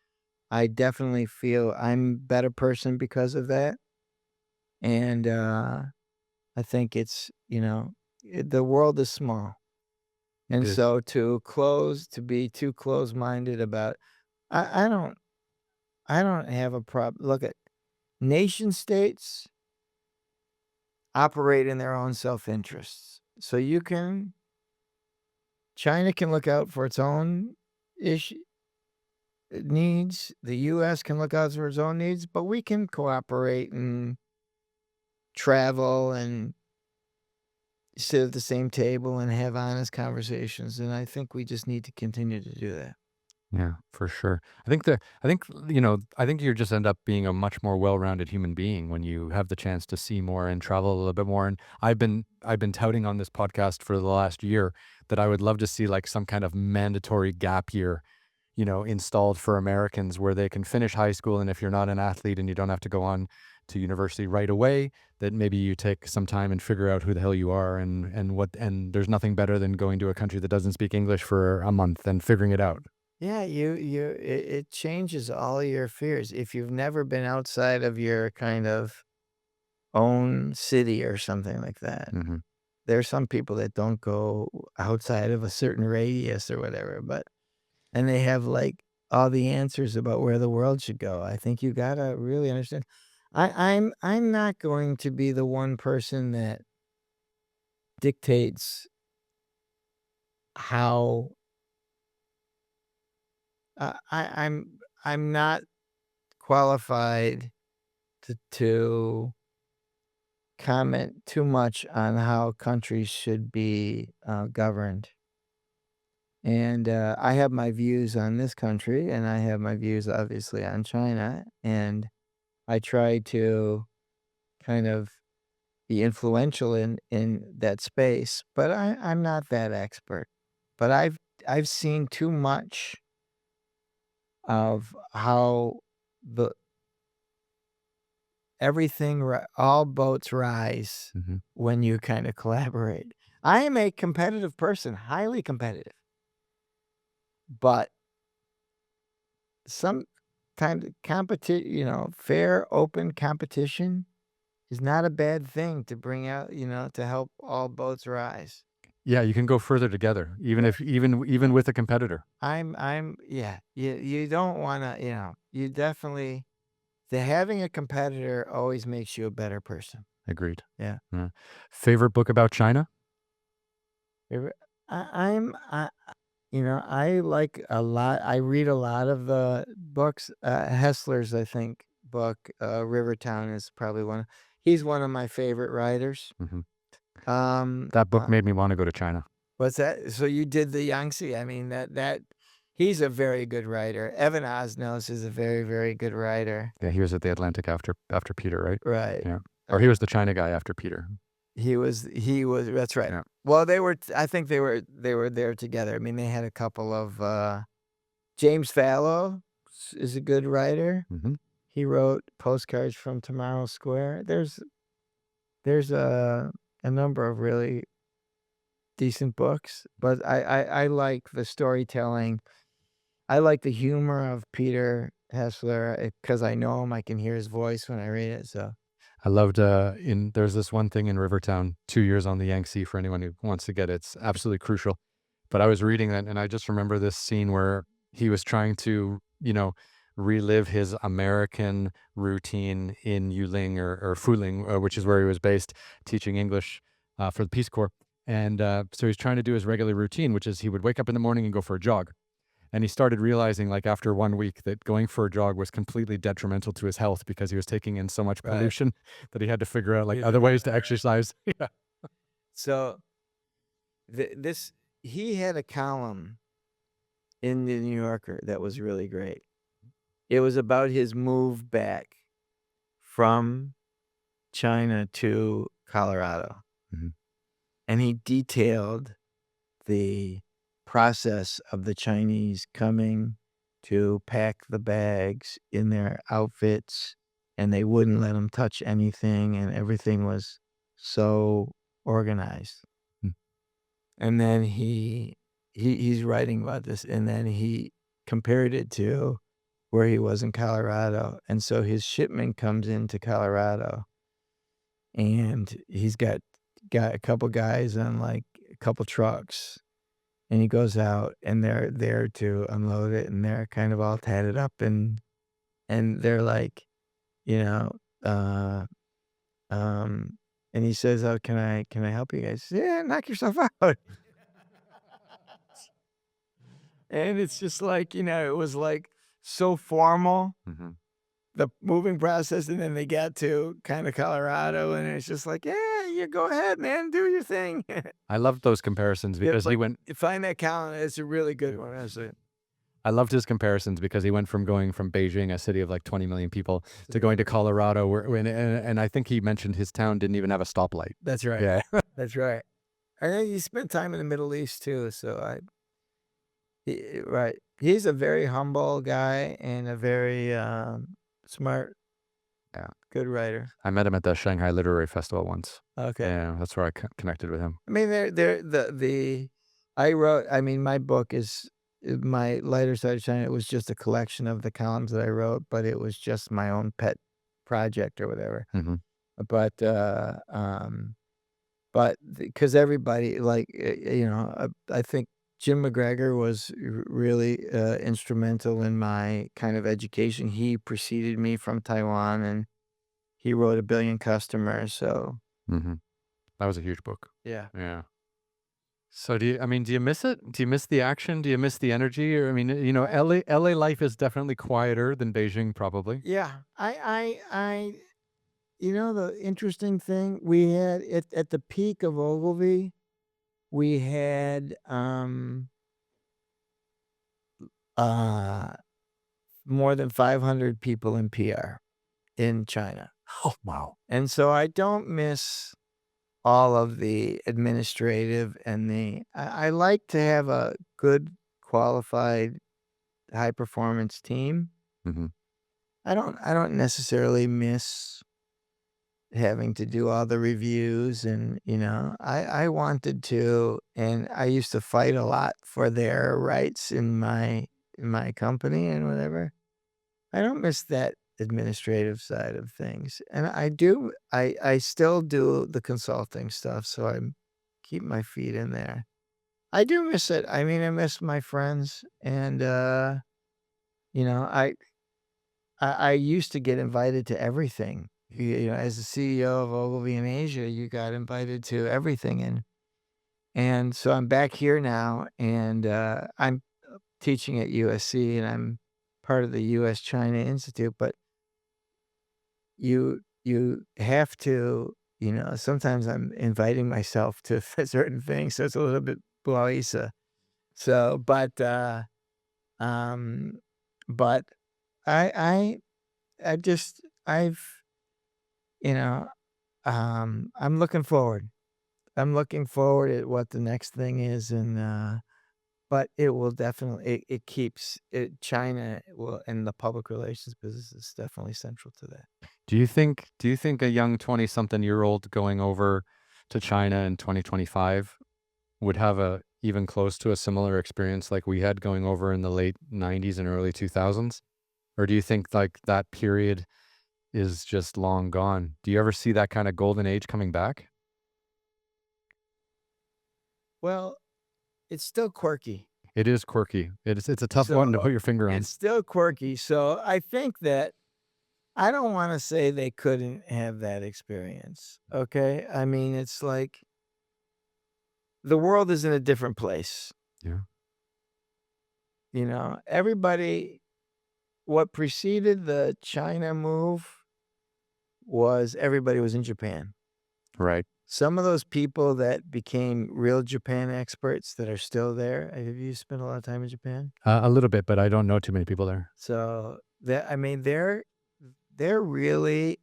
I definitely feel I'm a better person because of that. And, I think the world is small. It And is. so to be too close-minded about I don't have a problem. Look at nation states operate in their own self-interests. So China can look out for its own issue needs. The US can look out for its own needs, but we can cooperate and travel and sit at the same table and have honest conversations. And I think we just need to continue to do that. Yeah, for sure. I think you just end up being a much more well-rounded human being when you have the chance to see more and travel a little bit more. And I've been touting on this podcast for the last year that I would love to see like some kind of mandatory gap year, installed for Americans where they can finish high school. And if you're not an athlete and you don't have to go on to university right away, that maybe you take some time and figure out who the hell you are, and there's nothing better than going to a country that doesn't speak English for a month and figuring it out. Yeah, it changes all your fears. If you've never been outside of your kind of own city or something like that. Mhm. There are some people that don't go outside of a certain radius or whatever, but and they have, like, all the answers about where the world should go. I think you gotta really understand. I'm not going to be the one person that dictates how I'm not qualified to comment too much on how countries should be, governed. And, I have my views on this country, and I have my views, obviously, on China, and I try to kind of be influential in that space, but I'm not that expert. But I've seen too much of how the everything ri all boats rise Mhm. when you kinda collaborate. I am a competitive person, highly competitive, but sometimes fair, open competition is not a bad thing to bring out, to help all boats rise. Yeah, you can go further together, even Yeah. if even with a competitor. Yeah, you don't wanna, you definitely having a competitor always makes you a better person. Agreed. Yeah. Yeah. Favorite book about China? Every I I like a lot I read a lot of the books, Hessler's, I think, book, Rivertown is probably he's one of my favorite writers. Mhm. Um, That book uh, made me wanna go to China. what's that? So you did the Yangtze, I mean, that he's a very good writer. Evan Osnos is a very, very good writer. Yeah, he was at the Atlantic after Peter, right? Right. Yeah. Or Uh, he was the China guy after Peter. he was that's right. Yeah. Well, I think they were there together. I mean, they had a couple of, James Fallow is a good writer. Mhm. He wrote Postcards from Tomorrow Square. There's a number of really decent books, but I like the storytelling. I like the humor of Peter Hessler, because I know him, I can hear his voice when I read it, so I loved, in there's this one thing in Rivertown, 2 years on the Yangtze for anyone who wants to get it. It's absolutely crucial. But I was reading that, and I just remember this scene where he was trying to, relive his American routine in Yuling or Fuling, which is where he was based, teaching English, for the Peace Corps. And, so he's trying to do his regular routine, which is he would wake up in the morning and go for a jog. And he started realizing, like, after 1 week that going for a jog was completely detrimental to his health because he was taking in so much right. pollution that he had to figure out, like, He's other a ways to right. exercise. Yeah. So, this he had a column in the New Yorker that was really great. It was about his move back from China to Colorado, Mhm. and he detailed the process of the Chinese coming to pack the bags in their outfits, and they wouldn't let them touch anything, and everything was so organized. Mm. And then he's writing about this, and then he compared it to where he was in Colorado, and so his shipment comes into Colorado, and he's got a couple guys on, like, a couple trucks, and he goes out, and they're there to unload it, and they're kind of all tatted up, and they're like, you know, uh, um, and he says, "Oh, can I help you guys?" "Yeah, knock yourself out." And it's just like, it was, like, so formal, Mhm. the moving process, and then they got to kinda Colorado, and it's just like, "Yeah, you go ahead, man, do your thing." I loved those comparisons Yeah, because he but went you find that calendar, it's a really good one, actually. I loved his comparisons because he went from going from Beijing, a city of like 20 million people, to going to Colorado, where and I think he mentioned his town didn't even have a stoplight. That's right. Yeah. That's right. I know you spent time in the Middle East too, so right. He's a very humble guy and a very, smart Yeah. Good writer. I met him at the Shanghai Literary Festival once. Okay. Yeah, that's where I connected with him. I mean, they're I wrote, I mean, my book is my lighter side of China. It was just a collection of the columns that I wrote, but it was just my own pet project or whatever. Mhm. But, but because everybody, like, I think Jim McGregor was really instrumental in my kind of education. He preceded me from Taiwan and he wrote A Billion Customers. So, Mhm. That was a huge book. yeah. Yeah. So do you miss it? Do you miss the action? Do you miss the energy? Or I mean, LA life is definitely quieter than Beijing probably. Yeah, the interesting thing we had at the peak of Ogilvy, we had uh more than 500 people in PR in China. Oh, wow. And so I don't miss all of the administrative and I like to have a good qualified high performance team. Mhm. I don't necessarily miss having to do all the reviews and, I wanted to, and I used to fight a lot for their rights in my company and whatever. I don't miss that administrative side of things. And I still do the consulting stuff, so I keep my feet in there. I do miss it. I mean, I miss my friends and you know, I I used to get invited to everything. As the CEO of Ogilvy in Asia, you got invited to everything, and so I'm back here now, and I'm teaching at USC, and I'm part of the U.S. China Institute. But you have to, sometimes I'm inviting myself to certain things, so it's a little bit bloisa. So, um, but I I just I've you know I'm looking forward. I'm looking forward at what the next thing is, and but it will definitely it keeps it China will and the public relations business is definitely central to that. Do you think a young 20-something-year-old going over to China in 2025 would have a even close to a similar experience like we had going over in the late 90s and early 2000s? Or do you think like that period is just long gone? Do you ever see that kind of golden age coming back? Well, it's still quirky. It is quirky. It's a tough one to So put your finger it's on. still quirky. So I think that I don't want to say they couldn't have that experience. Okay. I mean, it's like the world is in a different place. Yeah. Everybody, what preceded the China move was everybody was in Japan. Right. Some of those people that became real Japan experts that are still there, have you spent a lot of time in Japan? A little bit, but I don't know too many people there. So I mean, they're really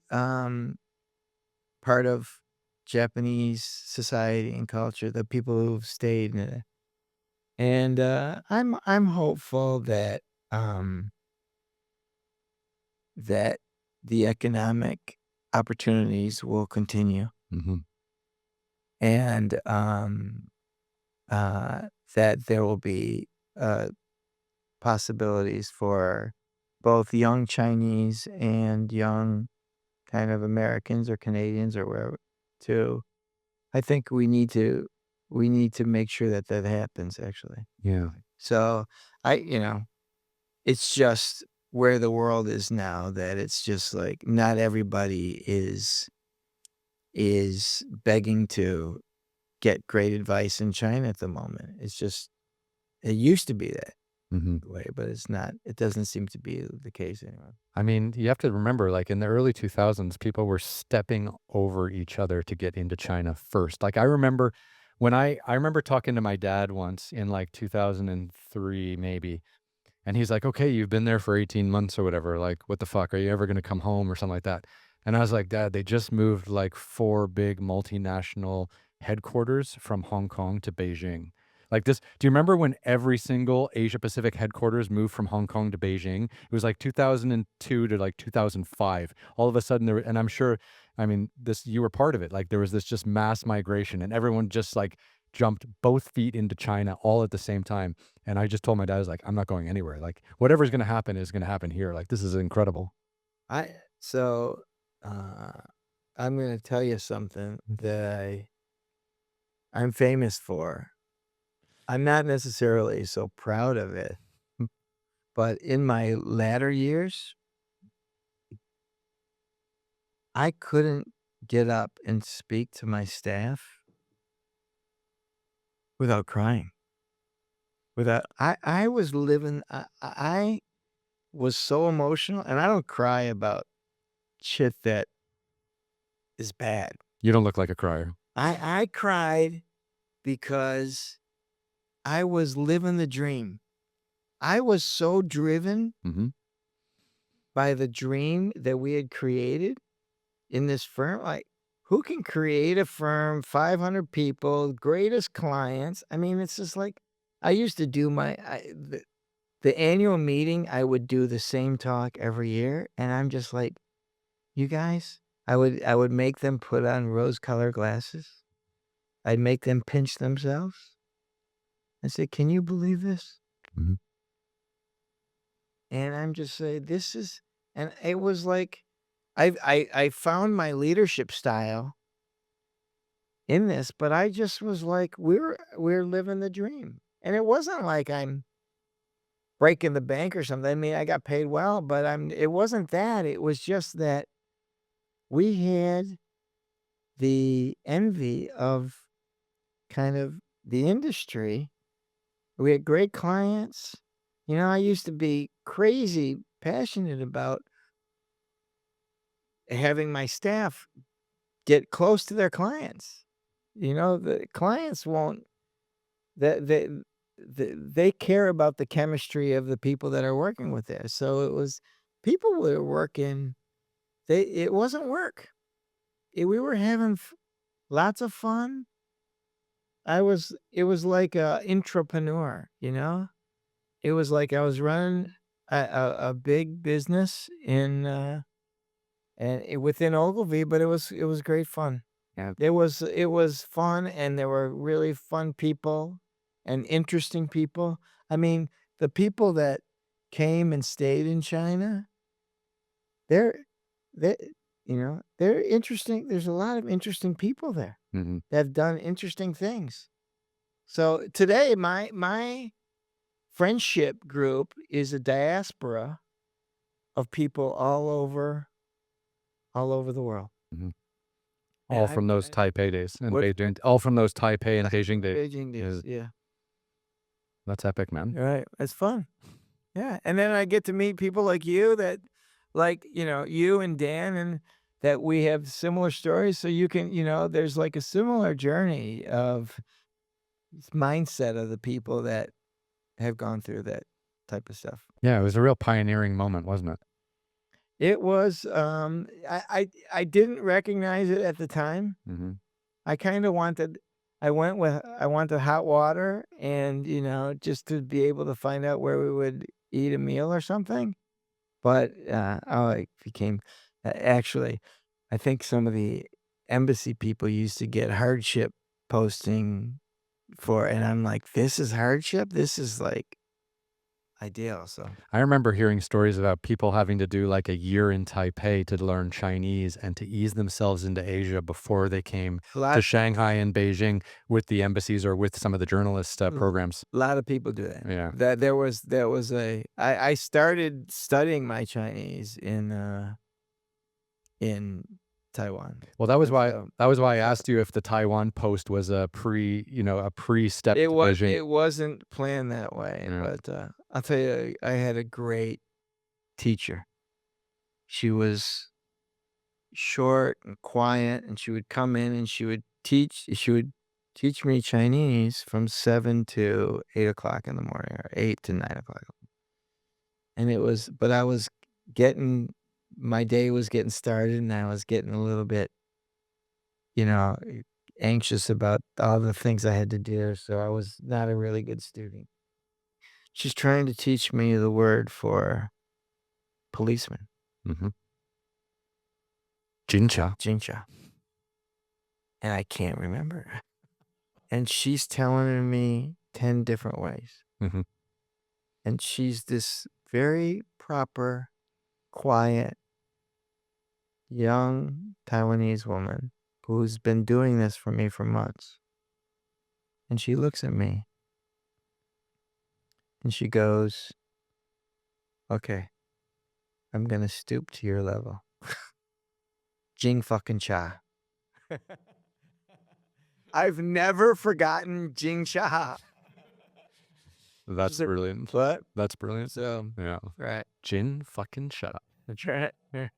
part of Japanese society and culture. The people who've stayed in it, and I'm hopeful um, that the economic opportunities will continue, Mhm. and that there will be uh, possibilities for both young Chinese and young kind of Americans or Canadians or wherever to I think we need to make sure that that happens actually. Yeah. So it's just where the world is now that it's just like not everybody is begging to get great advice in China at the moment. It's just it used to be that Mhm. way, but it's not. It doesn't seem to be the case anymore. I mean, you have to remember, like in the early 2000s, people were stepping over each other to get into China first. Like I remember when I remember talking to my dad once in like 2003, maybe, and he's like, "Okay, you've been there for 18 months or whatever. Like, what the fuck? Are you ever going to come home or something like that?" And I was like, "Dad, they just moved like four big multinational headquarters from Hong Kong to Beijing." Like this, do you remember when every single Asia Pacific headquarters moved from Hong Kong to Beijing? It was like 2002 to like 2005. All of a sudden there, and I'm sure, I mean, this, you were part of it. Like there was this just mass migration and everyone just like jumped both feet into China all at the same time. And I just told my dad, I was like, I'm not going anywhere. Like whatever's going to happen is going to happen here. Like this is incredible. I so I'm going to tell you something that I'm famous for. I'm not necessarily so proud of it, but in my latter years, I couldn't get up and speak to my staff without crying. Without I was living I was so emotional, and I don't cry about shit that is bad. You don't look like a crier. I cried because I was living the dream. I was so driven Hmm. by the dream that we had created in this firm. Like, who can create a firm, 500 people, greatest clients? I mean, it's just like I used to do the annual meeting. I would do the same talk every year, and I'm just like, you guys, I would make them put on rose-colored glasses. I'd make them pinch themselves. I say, can you believe this? Hmm. And I'm just saying, this is, and it was like, I found my leadership style in this, but I just was like, we're living the dream. And it wasn't like I'm breaking the bank or something. I mean, I got paid well, but it wasn't that. It was just that we had the envy of kind of the industry. We had great clients. You know, I used to be crazy passionate about having my staff get close to their clients. You know, the clients won't that they care about the chemistry of the people that are working with there. So it was people were working. It wasn't work. We were having lots of fun. It was like a intrapreneur, you know? It was like I was running a big business within Ogilvy, but it was great fun. Yeah. It was fun, and there were really fun people and interesting people. I mean, the people that came and stayed in China, they're they they're interesting. There's a lot of interesting people there Hmm. that have done interesting things. So today, my friendship group is a diaspora of people all over the world. Hmm. And All from those Taipei days and what's Beijing, all from those Taipei and Beijing days. Beijing Yeah, days, yeah. that's epic, man. Right, it's fun. Yeah, and then I get to meet people like you that you and Dan, and that we have similar stories, so you can there's like a similar journey of mindset of the people that have gone through that type of stuff. Yeah, it was a real pioneering moment, wasn't it? It was, I didn't recognize it at the time. Hmm. I kinda wanted I wanted hot water and, just to be able to find out where we would eat a meal or something, but, I became actually, I think some of the embassy people used to get hardship posting and I'm like, "This is hardship? This is, like, ideal," so I remember hearing stories about people having to do like a year in Taipei to learn Chinese and to ease themselves into Asia before they came a to lot Shanghai and Beijing with the embassies or with some of the journalist programs. lot of people do that. Yeah. There was I started studying my Chinese in Taiwan. Well, that was And why so I asked you if the Taiwan post was a a pre-step it to was Beijing. it wasn't planned that way, Yeah. but, I'll tell you, I had a great teacher. She was short and quiet, and she would come in and she would teach me Chinese from 7 to 8 o'clock in the morning, or 8 to 9 o'clock. And but I was getting my day was getting started, and I was getting a little bit, you know, anxious about all the things I had to do, so I was not a really good student. She's trying to teach me the word for policeman, Mm-hmm. Jincha. jincha, and I can't remember. And she's telling me 10 different ways. Mm-hmm. And she's this very proper, quiet, young Taiwanese woman who's been doing this for me for months. And she looks at me and she goes, okay, I'm going to stoop to your level. Jing fucking cha. I've never forgotten Jing cha. That's brilliant. What? That's brilliant. So, Yeah. right. Jin fucking shut up. That's right. Yeah.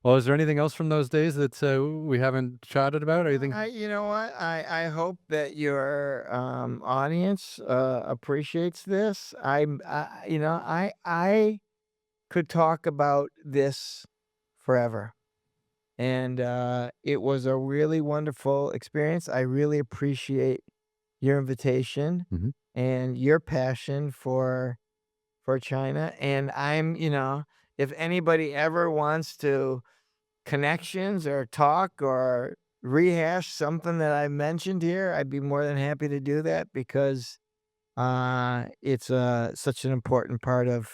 Well, is there anything else from those days that we haven't chatted about? Or you think? You know what? I hope that your audience appreciates this. I could talk about this forever, and it was a really wonderful experience. I really appreciate your invitation Mhm. and your passion for China. And if anybody ever wants to connections or talk or rehash something that I mentioned here, I'd be more than happy to do that because it's such an important part of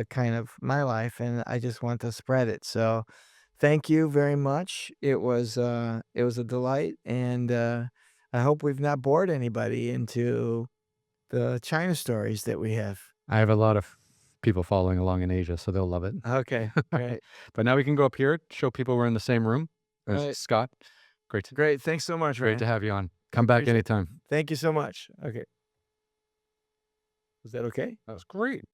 kind of my life, and I just want to spread it. So, thank you very much. It was a delight, and I hope we've not bored anybody into the China stories that we have. I have a lot of people following along in Asia, so they'll love it. Okay, great, But now we can go up here, show people we're in the same room. There's Right. Scott. Great great. Thanks so much, great to Ryan. have you on. Come back Appreciate it. anytime. Thank you so much. Okay, was that okay? That was great.